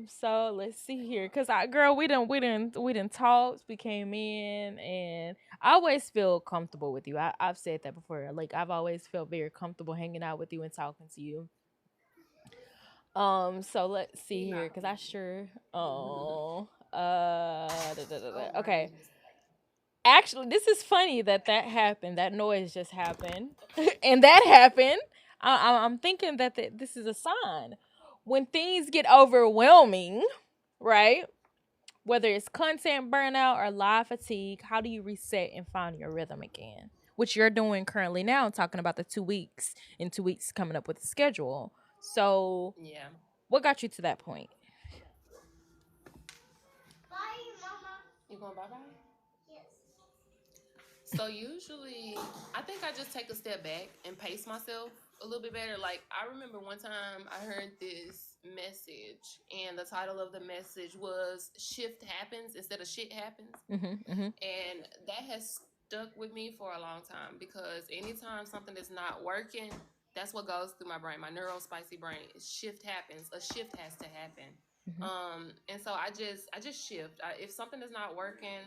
So let's see here, cause girl, we didn't talked. We came in, and I always feel comfortable with you. I've said that before. Like I've always felt very comfortable hanging out with you and talking to you. So let's see You're here, not cause I comfortable. sure. Oh my Okay. goodness. Actually, this is funny that happened. That noise just happened, and that happened. I'm thinking that this is a sign when things get overwhelming, right? Whether it's content burnout or live fatigue, how do you reset and find your rhythm again? Which you're doing currently now, talking about the 2 weeks, in 2 weeks coming up with a schedule. So, Yeah. what got you to that point? You going bye bye? So usually, I think I just take a step back and pace myself a little bit better. Like I remember one time I heard this message, and the title of the message was "Shift Happens" instead of "Shit Happens," Mm-hmm, mm-hmm, and that has stuck with me for a long time because anytime something is not working, that's what goes through my brain, my neuro spicy brain. Shift happens. A shift has to happen. mm-hmm, And so I just shift. If something is not working,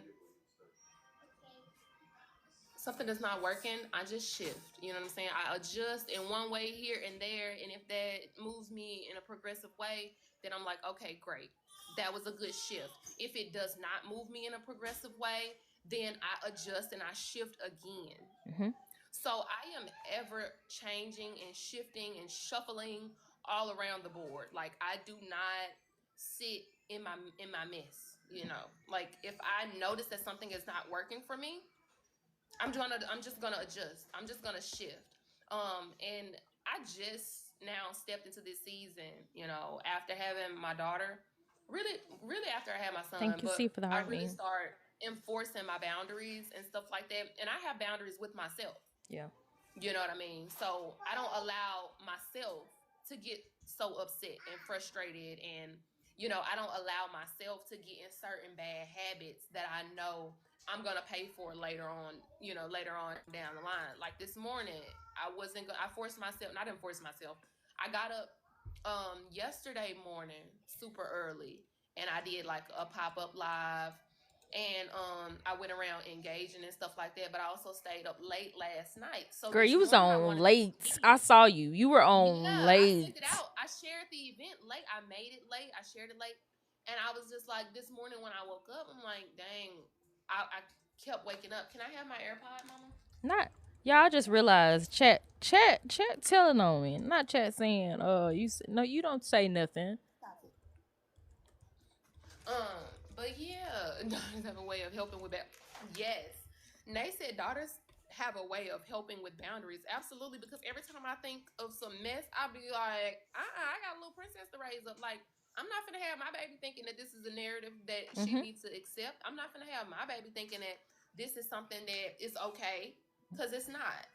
something is not working, I just shift. You know what I'm saying? I adjust in one way here and there. And if that moves me in a progressive way, then I'm like, okay, great. That was a good shift. If it does not move me in a progressive way, then I adjust and I shift again. mm-hmm. So I am ever changing and shifting and shuffling all around the board. Like I do not sit in my mess, Like if I notice that something is not working for me, I'm just gonna adjust. I'm just gonna shift. And I just now stepped into this season, after having my daughter. Really, really after I had my son, Thank you, but C, for the I heart really me. start enforcing my boundaries and stuff like that. And I have boundaries with myself. Yeah. You know what I mean? So I don't allow myself to get so upset and frustrated, and I don't allow myself to get in certain bad habits that I know I'm gonna pay for later on. Later on down the line. Like this morning, I wasn't. I forced myself. Not didn't force myself. I got up yesterday morning super early, and I did like a pop up live and I went around engaging and stuff like that. But I also stayed up late last night. So Girl, this you was morning I on wanted to late. speak. I saw you. You were on Yeah, I sent late. it out. I shared the event late. I made it late. I shared it late. And I was just like, this morning when I woke up, I'm like, dang, I kept waking up. Can I have my AirPod, mama? Not y'all. I just realized chat telling on me. Not chat saying, no, you don't say nothing. Stop it. Um, but yeah, daughters have a way of helping with that. Yes. Nay said daughters have a way of helping with boundaries. Absolutely, because every time I think of some mess, I'll be like, I got a little princess to raise up. Like, I'm not gonna have my baby thinking that this is a narrative that she Mm-hmm. needs to accept. I'm not gonna have my baby thinking that this is something that is okay, because it's not.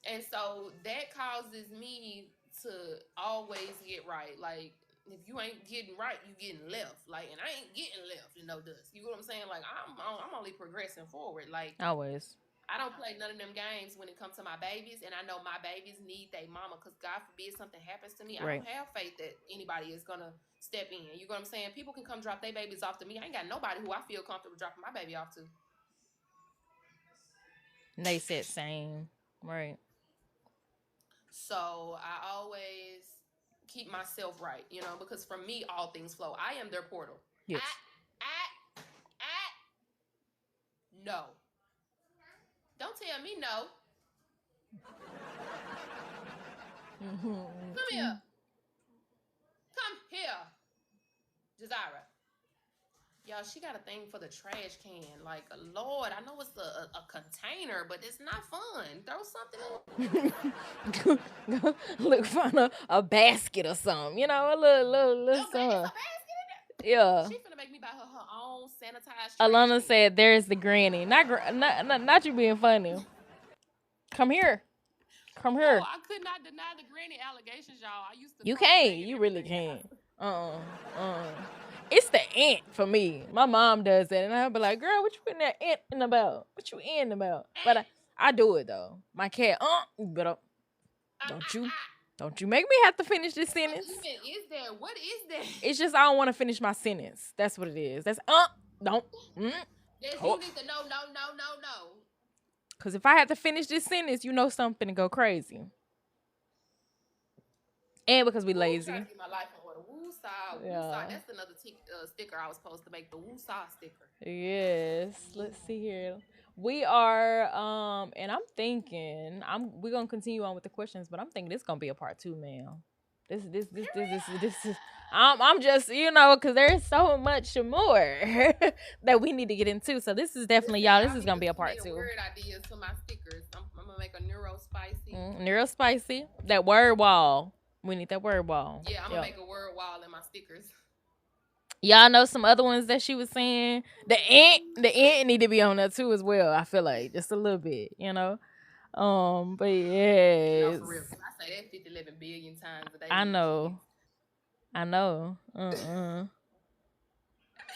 And so that causes me to always get right. Like, if you ain't getting right, you getting left. Like, and I ain't getting left in no dust. You know what I'm saying? Like, I'm only progressing forward. Like, Always. I don't play none of them games when it comes to my babies, and I know my babies need their mama. Cause God forbid something happens to me, I Right. don't have faith that anybody is gonna step in. You know what I'm saying? People can come drop their babies off to me. I ain't got nobody who I feel comfortable dropping my baby off to. And they said same. Right. So I always keep myself right, because from me all things flow. I am their portal. Yes. I no. Don't tell me no. Come Mm-hmm. here. Come here. Jazira. Y'all, she got a thing for the trash can. Like, Lord, I know it's a container, but it's not fun. Throw something in. Look, find a basket or something. You know, a little It's something. a basket in there. Yeah. She finna make me buy her own sanitized trash Alana can. said, "There's the granny." Not you being funny. Come here. Come No, here. I could not deny the granny allegations, y'all. I used to You call can't. saying You really everything. can't. It's the ant for me. My mom does that, and I'll be like, "Girl, what you in that ant in about? What you in about?" But I do it though. My cat, but don't you, don't you make me have to finish this What sentence. even is that? What is that? It's just I don't want to finish my sentence. That's what it is. That's don't. Mm, That you oh. need to know, no, no, no, no. Cause if I had to finish this sentence, you know something to go crazy. And because we Woo, trying lazy. to get my life in order. Woo saw, woo saw. Yeah. That's another sticker I was supposed to make. The woo saw sticker. Yes. Let's see here. We are and I'm thinking we're gonna continue on with the questions, but I'm thinking this gonna be a part two, man. This is I'm just because there's so much more that we need to get into. So this is definitely Listen, y'all. This y'all is need gonna to be a send me part the two. word ideas to my stickers. I'm gonna make a neuro spicy. Neuro spicy. That word wall. We need that word wall. Yeah, I'm gonna Yep. make a word wall in my stickers. Y'all know some other ones that she was saying. The ant need to be on there too as well. I feel like just a little bit. But No, yes, for real. I say that 50, 11 billion times a day I to these know, kids. I know.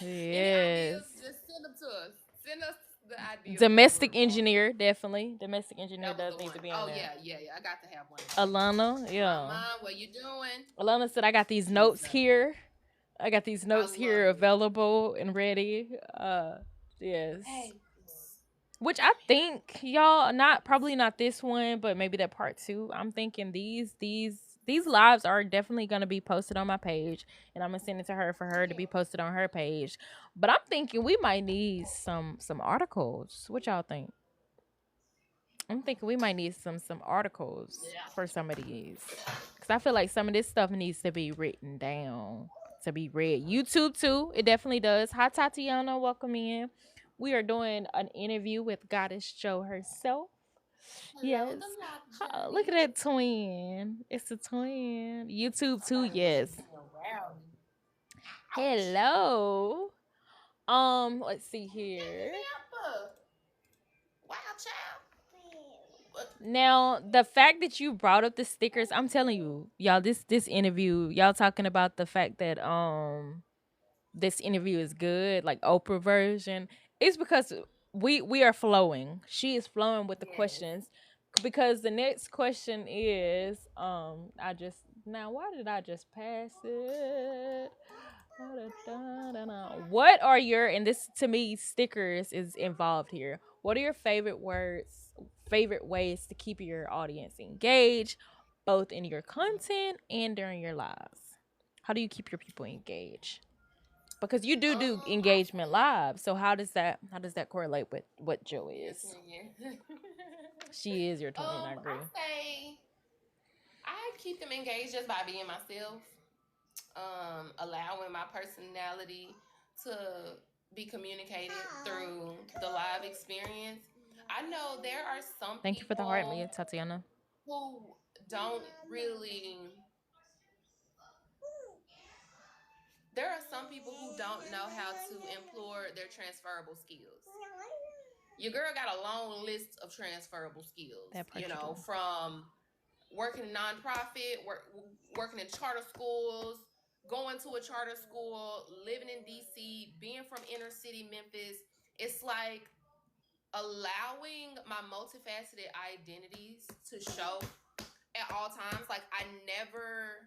Any Yes, ideas? Just send them to us. Send us the idea for the domestic word wall. engineer definitely. Domestic engineer That was does the need one. to be on Oh there. yeah, yeah, yeah. I got to have one. Alana, yeah. Mama, what you doing? Alana said I got these notes Jesus, here. I got these I notes love here it. available and ready. Yes. Hey, Which I think y'all not probably not this one, but maybe that part two. I'm thinking these lives are definitely gonna be posted on my page, and I'm gonna send it to her for her to be posted on her page. But I'm thinking we might need some articles. What y'all think? I'm thinking we might need some articles yeah. for some of these, because I feel like some of this stuff needs to be written down to be read. YouTube too, it definitely does. Hi Tatiana, welcome in. We are doing an interview with Goddess Joe herself. Hello, Yes. the love Look at journey. that twin. It's a twin. YouTube too, Somebody was yes. shaking me around. Ouch. Hello. Let's see here. Wow, child. Now, the fact that you brought up the stickers, I'm telling you, y'all, this interview, y'all talking about the fact that this interview is good, like Oprah version, it's because we are flowing. She is flowing with the Yes. questions. Because the next question is, I just now why did I just pass it? What are your, and this to me, stickers is involved here. What are your favorite words, favorite ways to keep your audience engaged, both in your content and during your lives? How do you keep your people engaged? Because you do I engagement live. So how does that correlate with what Joe your is? twin, yeah. She is your twin. I I agree. say I keep them engaged just by being myself, allowing my personality to be communicated through the live experience. I know there are some Thank you for the heart, people Mia Tatiana. who don't really there are some people who don't know how to employ their transferable skills. Your girl got a long list of transferable skills, That part you do. from working in nonprofit, working in charter schools, going to a charter school, living in DC, being from inner city Memphis. It's like allowing my multifaceted identities to show at all times. Like I never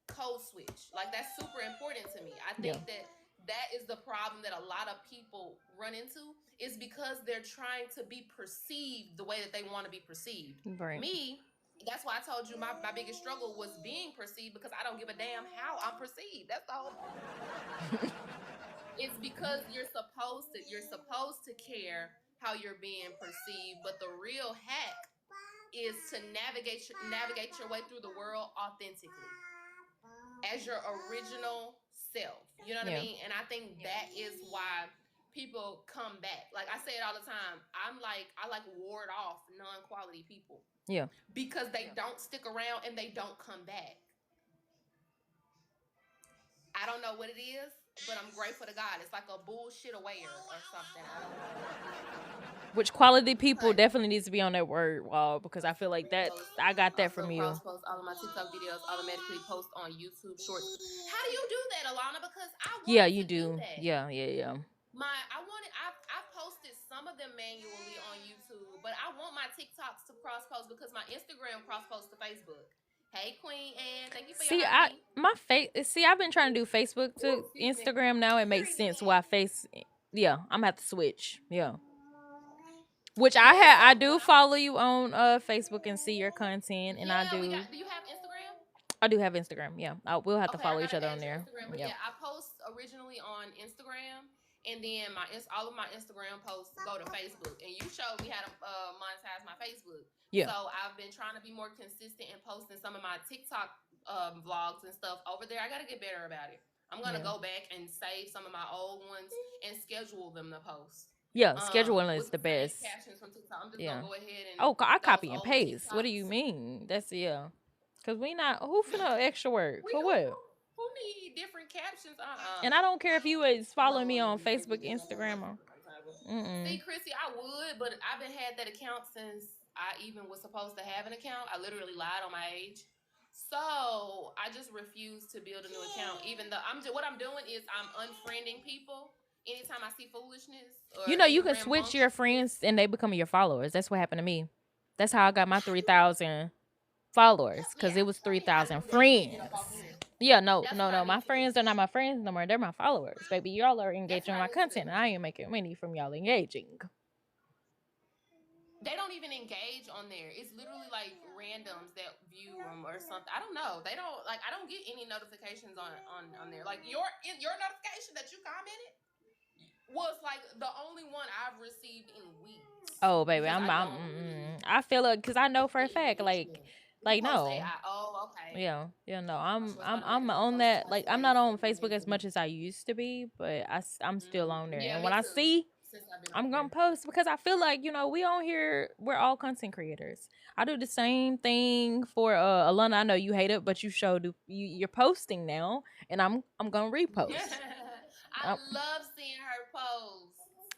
code switch. Like that's super important to me. I Yeah. think that that is the problem that a lot of people run into is because they're trying to be perceived the way that they want to be perceived. Right. Me, that's why I told you my biggest struggle was being perceived because I don't give a damn how I'm perceived. That's the whole it's because you're supposed to care how you're being perceived, but the real hack is to navigate your way through the world authentically as your original self. You know what I Yeah. mean? And I think that is why people come back. Like I say it all the time. I like ward off non-quality people Yeah. because they don't stick around and they don't come back. I don't know what it is, but I'm grateful to God. It's like a bullshit aware or something. I don't know. Which quality people But definitely needs to be on that word wall because I feel like that so I got that also from you. cross post all of my TikTok videos automatically post on YouTube Shorts. How do you do that, Alana? Because I Yeah, wanted you to do do. that. Yeah, yeah, yeah. I posted some of them manually on YouTube, but I want my TikToks to cross post because my Instagram cross posts to Facebook. Hey Queen Anne, thank you for your See, heart me. I've been trying to do Facebook Ooh, to excuse me. Instagram now. It makes sense why face. Yeah, I'm gonna have to switch. Yeah. Which Yeah, so I what do I follow you on Facebook and see your content, and yeah, we got do you have Instagram? I do have Instagram. Yeah, we'll have to Okay, I follow each gotta other on add your there. Instagram, but Yep. yeah, I post originally on Instagram, and then all of my Instagram posts go to Facebook. And you showed me how to monetize my Facebook, Yeah. so I've been trying to be more consistent and posting some of my TikTok vlogs and stuff over there. I gotta get better about it. I'm gonna Yeah. go back and save some of my old ones and schedule them to post. Yeah. Scheduling is With the the same best. captions from TikTok. I'm just gonna Yeah. go ahead and Oh, I those copy and old paste. What do TikToks. you mean? That's yeah. Cause we not who finna extra work We for what? who need different captions? And I don't care if you is I'm not following the me one that on be making Facebook, this up on my Instagram, or TikTok advertising. mm. See, Chrissy, I would, but I've been had that account since I even was supposed to have an account. I literally lied on my age. So I just refuse to build a new account. Even though what I'm doing is I'm unfriending people anytime I see foolishness You or know, you any can switch your rambunctiousness. friends and they become your followers. That's what happened to me. That's how I got my 3,000 followers Help me because it out. was Show me how to 3,000 do that. Let me get friends. up off of here. Yeah, no, That's no, what I no. My need to do. friends are not my friends no more. They're my followers, baby. Y'all are That's engaging what in I my need to do. content, and I ain't making money from y'all engaging. They don't even engage on there. It's literally like randoms that view them or something. I don't know. They don't like. I don't get any notifications on there. Like your notification that you commented was like the only one I've received in weeks Oh, baby, because I I'm don't really I feel it because I know for a fact, engage there. You like post no, AI. Oh, okay. yeah, yeah, no, She was gonna make I'm another on post that. twice Like a I'm day not so on it can Facebook make as them. much as I used to be, but I'm still on there. Yeah, And when me I too. see, Since I've been I'm on gonna there. post because I feel like we on here. We're all content creators. I do the same thing for Alana. I know you hate it, but you showed you're posting now, and I'm gonna repost. I I'm, love seeing her post.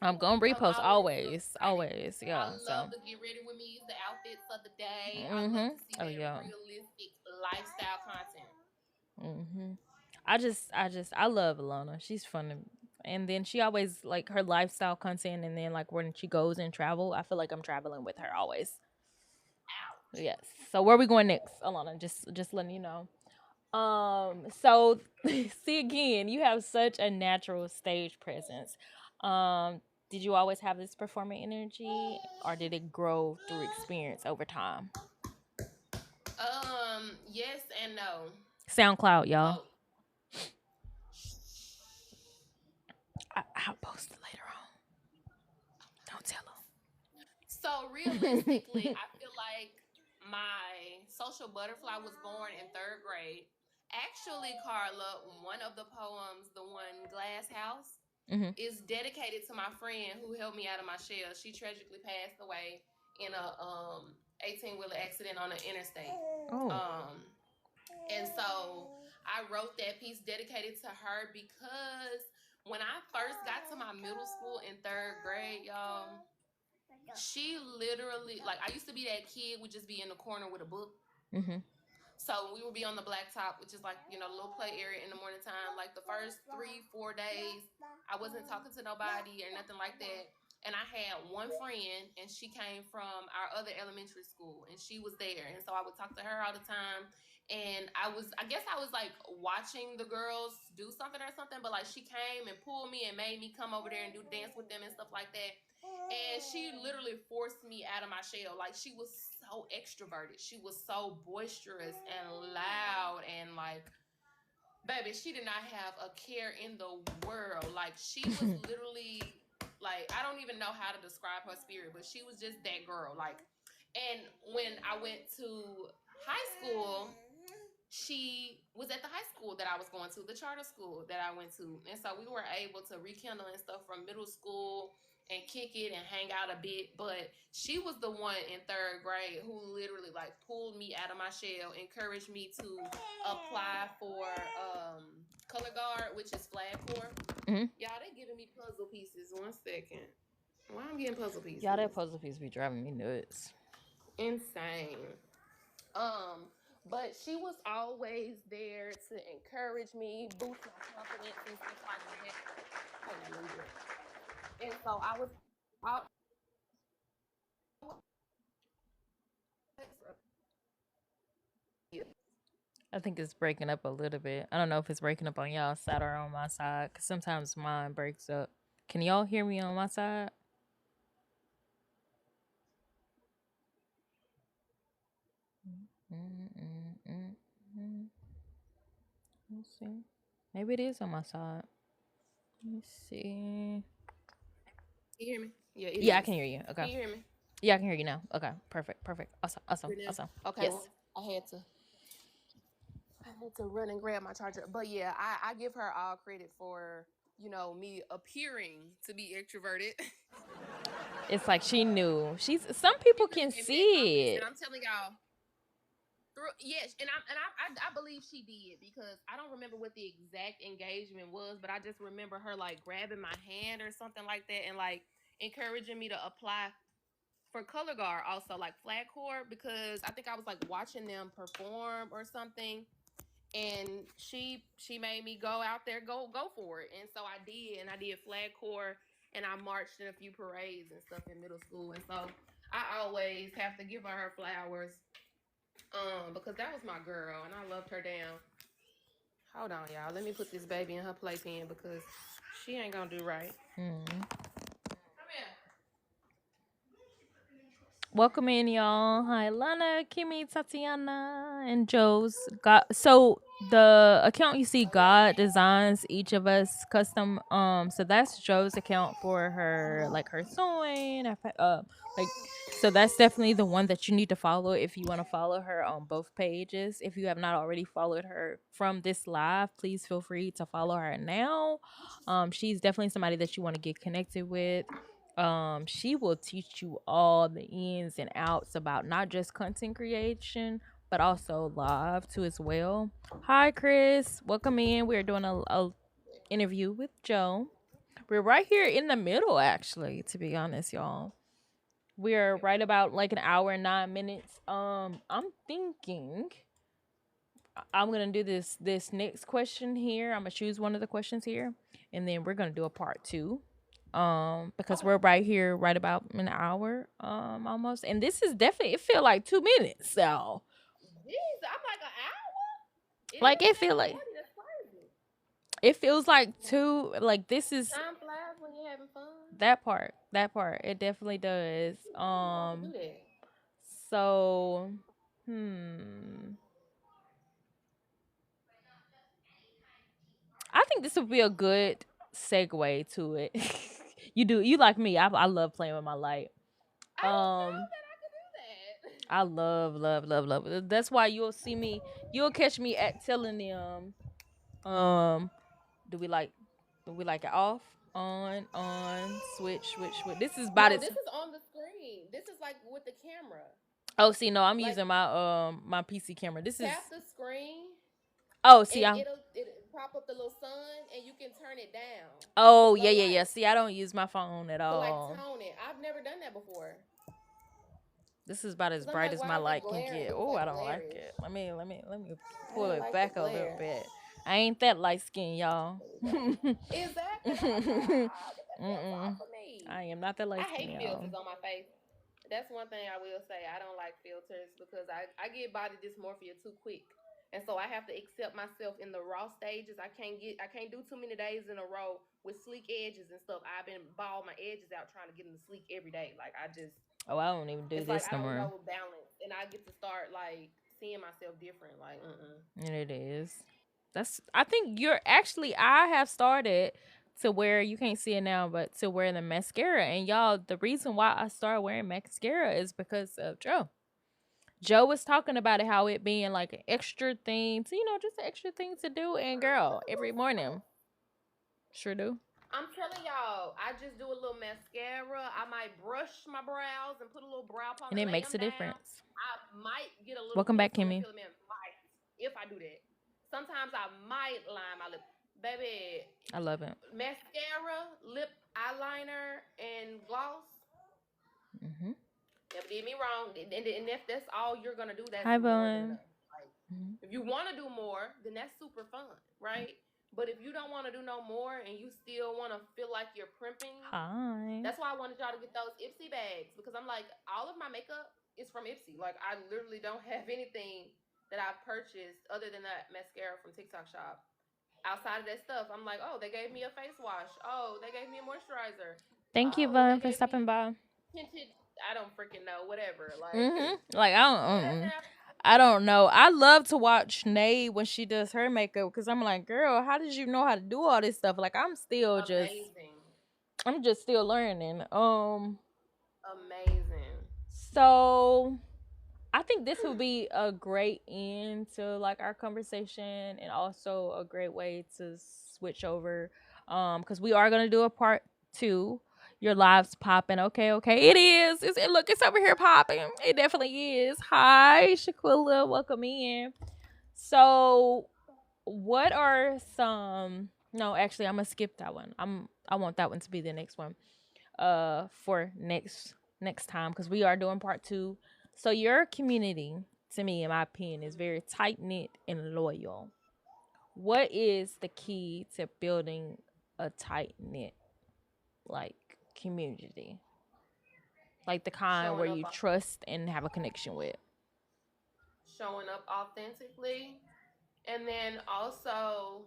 I'm gonna I'm repost always so always, excited. always. I Yeah. So. love the get ready with me's, the outfits of the day. I love Mhm. to see Oh that yeah. realistic lifestyle content. Mhm. I love Alana. She's fun. And then she always like her lifestyle content, and then like when she goes and travel, I feel like I'm traveling with her always. Ouch. Yes. So where are we going next, Alana? Just letting you know. So see again, you have such a natural stage presence. Did you always have this performing energy, or did it grow through experience over time? Yes and no. SoundCloud, y'all. Both. I'll post it later on. Don't tell So them. realistically, I feel like my social butterfly was born in third grade. Actually, Carla, one of the poems, the one Glass House, Hmm. is dedicated to my friend who helped me out of my shell. She tragically passed away in a 18-wheeler accident on the interstate. Oh. Um and so I wrote that piece dedicated to her because when I first got to my middle school in third grade, y'all, she literally, like, I used to be that kid would just be in the corner with a book. Hmm. So we would be on the blacktop, which is like, the little play area in the morning time. Like the first 3, 4 days, I wasn't talking to nobody or nothing like that. And I had one friend, and she came from our other elementary school, and she was there. And so I would talk to her all the time. And I guess I was like watching the girls do something or something, but like she came and pulled me and made me come over there and do dance with them and stuff like that. And she literally forced me out of my shell. Like she was so extroverted. She was so boisterous and loud and like, baby, she did not have a care in the world. Like she was literally like, I don't even know how to describe her spirit, but she was just that girl. Like, and when I went to high school, she was at the high school that I was going to, the charter school that I went to. And so we were able to rekindle and stuff from middle school and kick it and hang out a bit. But she was the one in third grade who literally like pulled me out of my shell, encouraged me to apply for color guard, which is flag corps. Hmm. Y'all, they giving me puzzle pieces. 1 second. Why I'm getting puzzle Y'all, pieces? that puzzle piece be driving me nuts. Insane. Um, but she was always there to encourage me, boost my confidence and stuff like that. Hold on, let me do it. And so I was out. I think it's breaking up a little bit. I don't know if it's breaking up on y'all side or on my side, because sometimes mine breaks up. Can y'all hear me on my side? Mm. Let's see. Maybe it is on my side. Let's see. Can you hear me? Yeah, it Yeah, I is. can hear you. Okay. Can you hear me? Yeah, I can hear you now. Okay. Perfect. Perfect. Awesome. Awesome. Hear now? Awesome. Okay. Well, Yes. I had to run and grab my charger. But yeah, I give her all credit for me appearing to be extroverted. It's like she knew. Some people Really can gave me that confidence, see and it. I'm telling y'all, through yes, and I believe she did because I don't remember what the exact engagement was, but I just remember her like grabbing my hand or something like that, and like encouraging me to apply for color guard also like flag corps because I think I was like watching them perform or something, and she made me go out there, go for it, and so I did, and I did flag corps, and I marched in a few parades and stuff in middle school, and so I always have to give her flowers because that was my girl, and I loved her down. Hold on, y'all. Let me put this baby in her playpen because she ain't gonna do right. Hmm. Come here. Welcome in, y'all. Hi, Lana, Kimmy, Tatiana, and Joe's. So the account you see, God designs each of us custom. So that's Joe's account for her, like her sewing. Like, so that's definitely the one that you need to follow if you want to follow her on both pages. If you have not already followed her from this live, please feel free to follow her now. She's definitely somebody that you want to get connected with. She will teach you all the ins and outs about not just content creation but also live too as well. Hi Chris, welcome in. We're doing a interview with Joe. We're right here in the middle, actually, to be honest, y'all. We're right about like an hour and 9 minutes. I'm thinking I'm gonna do this next question here. I'm gonna choose one of the questions here, and then we're gonna do a part two. Because Okay. we're right here, right about an hour, almost, and this is definitely it feel like 2 minutes. So Jeez, I'm like an hour. It Like is it feel like 7:40. That's crazy. it feels like too like this is Time flies when you're having fun. that part. That part. It definitely does. You know how to do that. So hmm. I think this would be a good segue to it. You like me. I love playing with my light. I didn't know Um that I could do that. I love. That's why you'll see me. You'll catch me at telling them, um, do we like, do we like it off, on, switch. This is about No, it. this is on the screen. This is like with the camera. Oh, see, no, I'm Like using my PC camera. This is. tap the screen Oh, see, and I'm. it'll pop up the little sun and you can turn it down with Oh, low yeah. light See, I don't use my phone at to like all. tone it. I've never done that before. This is about as Cause I'm bright like, as my why is it light can glaring? get. It looks Oh, I like don't like glarish. it. Let me I pull didn't it like the back a little glare. bit. I ain't that light skin, y'all. There we go. Exactly. That's what I said. Ah, get that filter Mm-mm. off of me. I am not that light I skin, hate y'all. filters on my face. That's one thing I will say. I don't like filters because I get body dysmorphia too quick. And so I have to accept myself in the raw stages. I can't do too many days in a row with sleek edges and stuff. I've been bald my edges out trying to get them sleek every day. Like I just Oh, I don't even do it's like this I no don't more. know balance and I get to start like seeing myself different. Like And it is. That's. I think you're actually. I have started to wear. You can't see it now, but to wear the mascara. And y'all, the reason why I started wearing mascara is because of Joe. Joe was talking about it, how it being like an extra thing to, just an extra thing to do. And girl, just a every little morning, something. sure do. I'm telling y'all, I just do a little mascara. I might brush my brows and put a little brow And pomade, it lay makes them a down. difference. I might get a little Welcome back, pencil and Kimmy. fill them in. Might, if I do that. Sometimes I might line my lip. Baby, I love it. mascara, lip eyeliner, and gloss. Hmm. Never did me wrong. And if that's all you're gonna do, that's Hi, more than Bowen. enough. Like, Hmm. if you want to do more, then that's super fun, right? But if you don't want to do no more and you still want to feel like you're primping, Hi. that's why I wanted y'all to get those Ipsy bags because I'm like, all of my makeup is from Ipsy. Like, I literally don't have anything that I've purchased other than that mascara from TikTok Shop. Outside of that stuff, I'm like, oh, they gave me a face wash. Oh, they gave me a moisturizer. Thank you, Oh, they Bowen, for gave stopping me by. tinted. I don't freaking know. Whatever. Like, Like I don't, that's I don't know. I love to watch Nay when she does her makeup because I'm like, girl, how did you know how to do all this stuff? Like amazing. I'm just still learning. Amazing. So I think this would be a great end to like our conversation and also a great way to switch over. Because we are gonna do a part two. Your live's popping. Okay. It is. Look, it's over here popping. It definitely is. Hi, Shaquilla. Welcome in. So what are some no, actually I'm gonna skip that one. I want that one to be the next one for next time because we are doing part two. So your community, to me, in my opinion, is very tight knit and loyal. What is the key to building a tight knit like community, like the kind where Showing up, you trust and have a connection with? showing up authentically, and then also,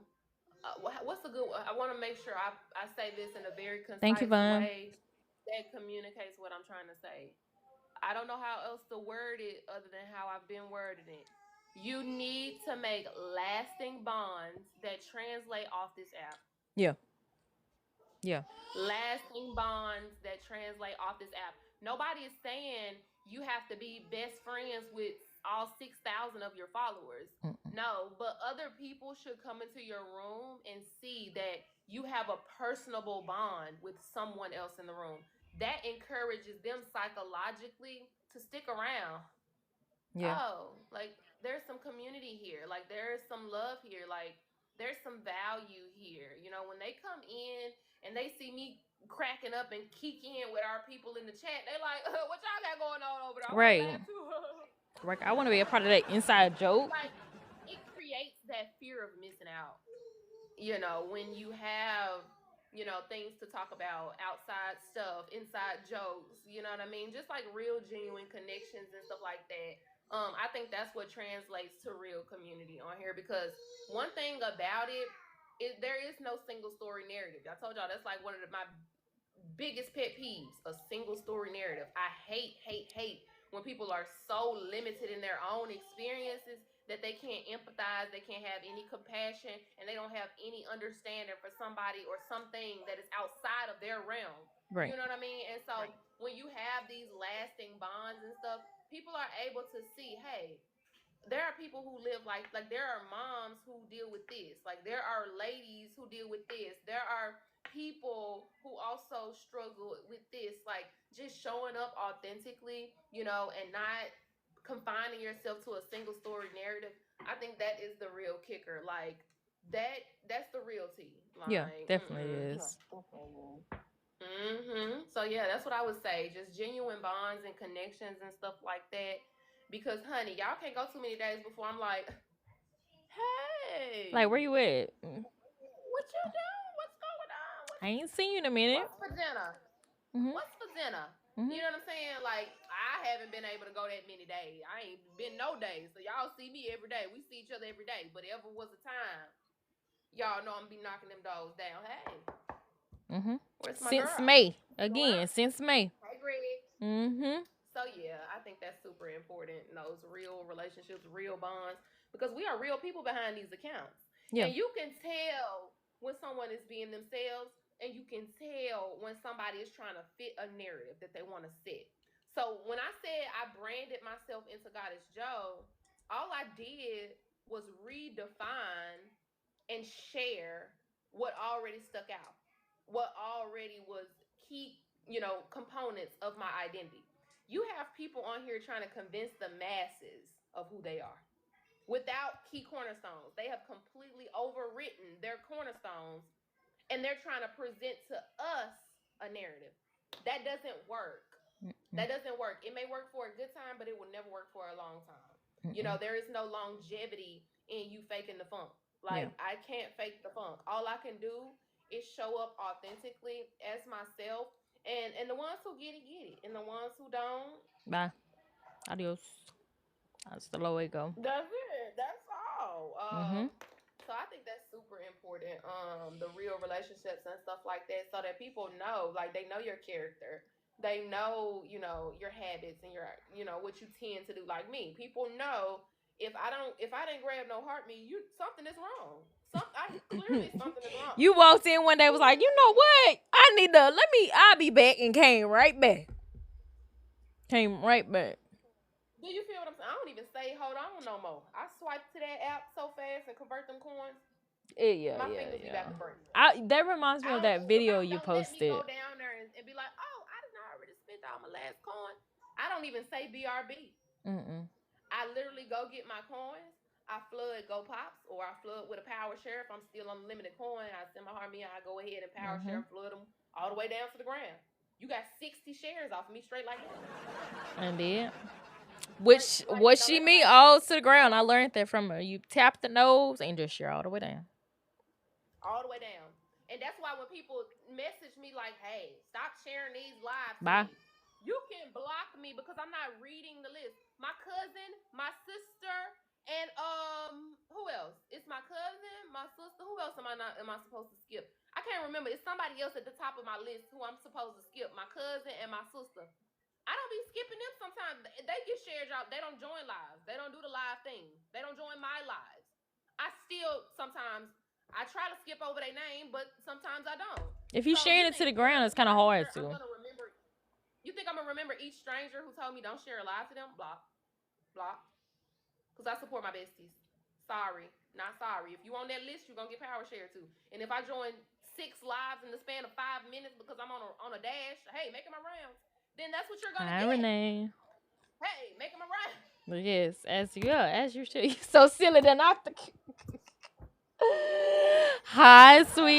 what's a good? I want to make sure I say this in a very Thank you, concise Vaughn. way that communicates what I'm trying to say. I don't know how else to word it other than how I've been wording it. You need to make lasting bonds that translate off this app. Yeah, yeah, Lasting bonds that translate off this app. Nobody is saying you have to be best friends with all 6,000 of your followers. mm-mm. No, but other people should come into your room and see that you have a personable bond with someone else in the room. That encourages them psychologically to stick around. Yeah, Oh, like there's some community here. Like there's some love here. Like there's some value here. You know, when they come in and they see me cracking up and kicking with our people in the chat, they like, what y'all got going on over there? I want to right. laugh too. Right. I want to be a part of that inside joke. Like it creates that fear of missing out. You know, when you have, you know, things to talk about, outside stuff, inside jokes, you know what I mean? Just like real genuine connections and stuff like that. I think that's what translates to real community on here, because one thing about it is there is no single story narrative. I told y'all that's like one of my biggest pet peeves, a single story narrative. I hate when people are so limited in their own experiences that they can't empathize, they can't have any compassion, and they don't have any understanding for somebody or something that is outside of their realm. You Right. know what I mean? And so when you have these lasting bonds and stuff, people are able to see, hey, there are people who live like there are moms who deal with this, like there are ladies who deal with this, there are people who also struggle with this, like just showing up authentically, and not confining yourself to a single story narrative. I think that is the real kicker, like that's the real tea, Yeah, like definitely mm-mm. is. So yeah, that's what I would say. Just genuine bonds and connections and stuff like that. Because honey, y'all can't go too many days before I'm like, Like, hey, where you at? what you doing? What's going on? I ain't seen you in a minute. What's for dinner? Mhm. What's for dinner? You Mhm. know what I'm saying? Like, I haven't been able to go that many days. I ain't been no days. So y'all see me every day. We see each other every day. But ever was a time, y'all know I'm be knocking them doors down. Hey, Mhm. where's my Since girl? May What's going again. on? Since May. Hey, Greg. Mhm. So yeah, I think that's super important. Those real relationships, real bonds, because we are real people behind these accounts, Yeah. and you can tell when someone is being themselves, and you can tell when somebody is trying to fit a narrative that they want to set. So when I said I branded myself into Goddess Joe, all I did was redefine and share what already stuck out, what already was key, components of my identity. You have people on here trying to convince the masses of who they are without key cornerstones. They have completely overwritten their cornerstones, and they're trying to present to us a narrative. That doesn't work. Mm-mm. That doesn't work. It may work for a good time, but it will never work for a long time. Mm-mm. There is no longevity in you faking the funk. Yeah. Like, I can't fake the funk. All I can do is show up authentically as myself. And the ones who get it. And the ones who don't, Bye. Adios. Hasta luego. that's it. That's all. Mhm. So I think that's super important. The real relationships and stuff like that, so that people know, like they know your character. They know, your habits and your, what you tend to do. Like me, people know if I didn't grab no heart me, something is wrong. Clearly something is wrong. You walked in one day, was like, you know what? I need to let me. I'll be back, and came right back. Came right back. Do you feel what I'm saying? I don't even say hold on no more. I swipe to that app so fast and convert them coins. Yeah, My yeah, fingers be about yeah. to break. That reminds me I of don't that video you don't let me go posted. down there and be like, oh, I didn't already spent all my last coin. I don't even say BRB. Mm-mm. I literally go get my coins. I flood Go Pops, or I flood with a power share. If I'm still on the limited coin, I send my Harmia. I go ahead and power share Mhm. and flood them all the way down to the ground. You got 60 shares off of me straight like that. And then, Like, which what no, she that's me like all to the ground. I learned that from her. You tap the nose and just share all the way down. all the way down. And that's why when people message me like, hey, stop sharing these lives to Bye. me, you can block me because I'm not reading the list. My cousin, my sister, and who else? It's my cousin, my sister. Who else am I supposed to skip? I can't remember. It's somebody else at the top of my list who I'm supposed to skip. My cousin and my sister. I don't be skipping them sometimes. They get shared out. They don't join lives. They don't do the live thing. They don't join my lives. I still sometimes I try to skip over their name, but sometimes I don't. If you So you sharing it to the think ground, every it's kind of hard stranger I'm to. gonna remember? You think I'm gonna remember each stranger who told me don't share a live to them? Block, block. Because I support my besties. Sorry, not sorry. If you on that list, you're gonna get power share too. And if I join 6 lives in the span of 5 minutes because I'm on a dash, hey, making my rounds, then that's what you're gonna Hi, get. Renee. Hey, making my rounds. But yes, as you should. You so silly to knock the. Hi, sweet.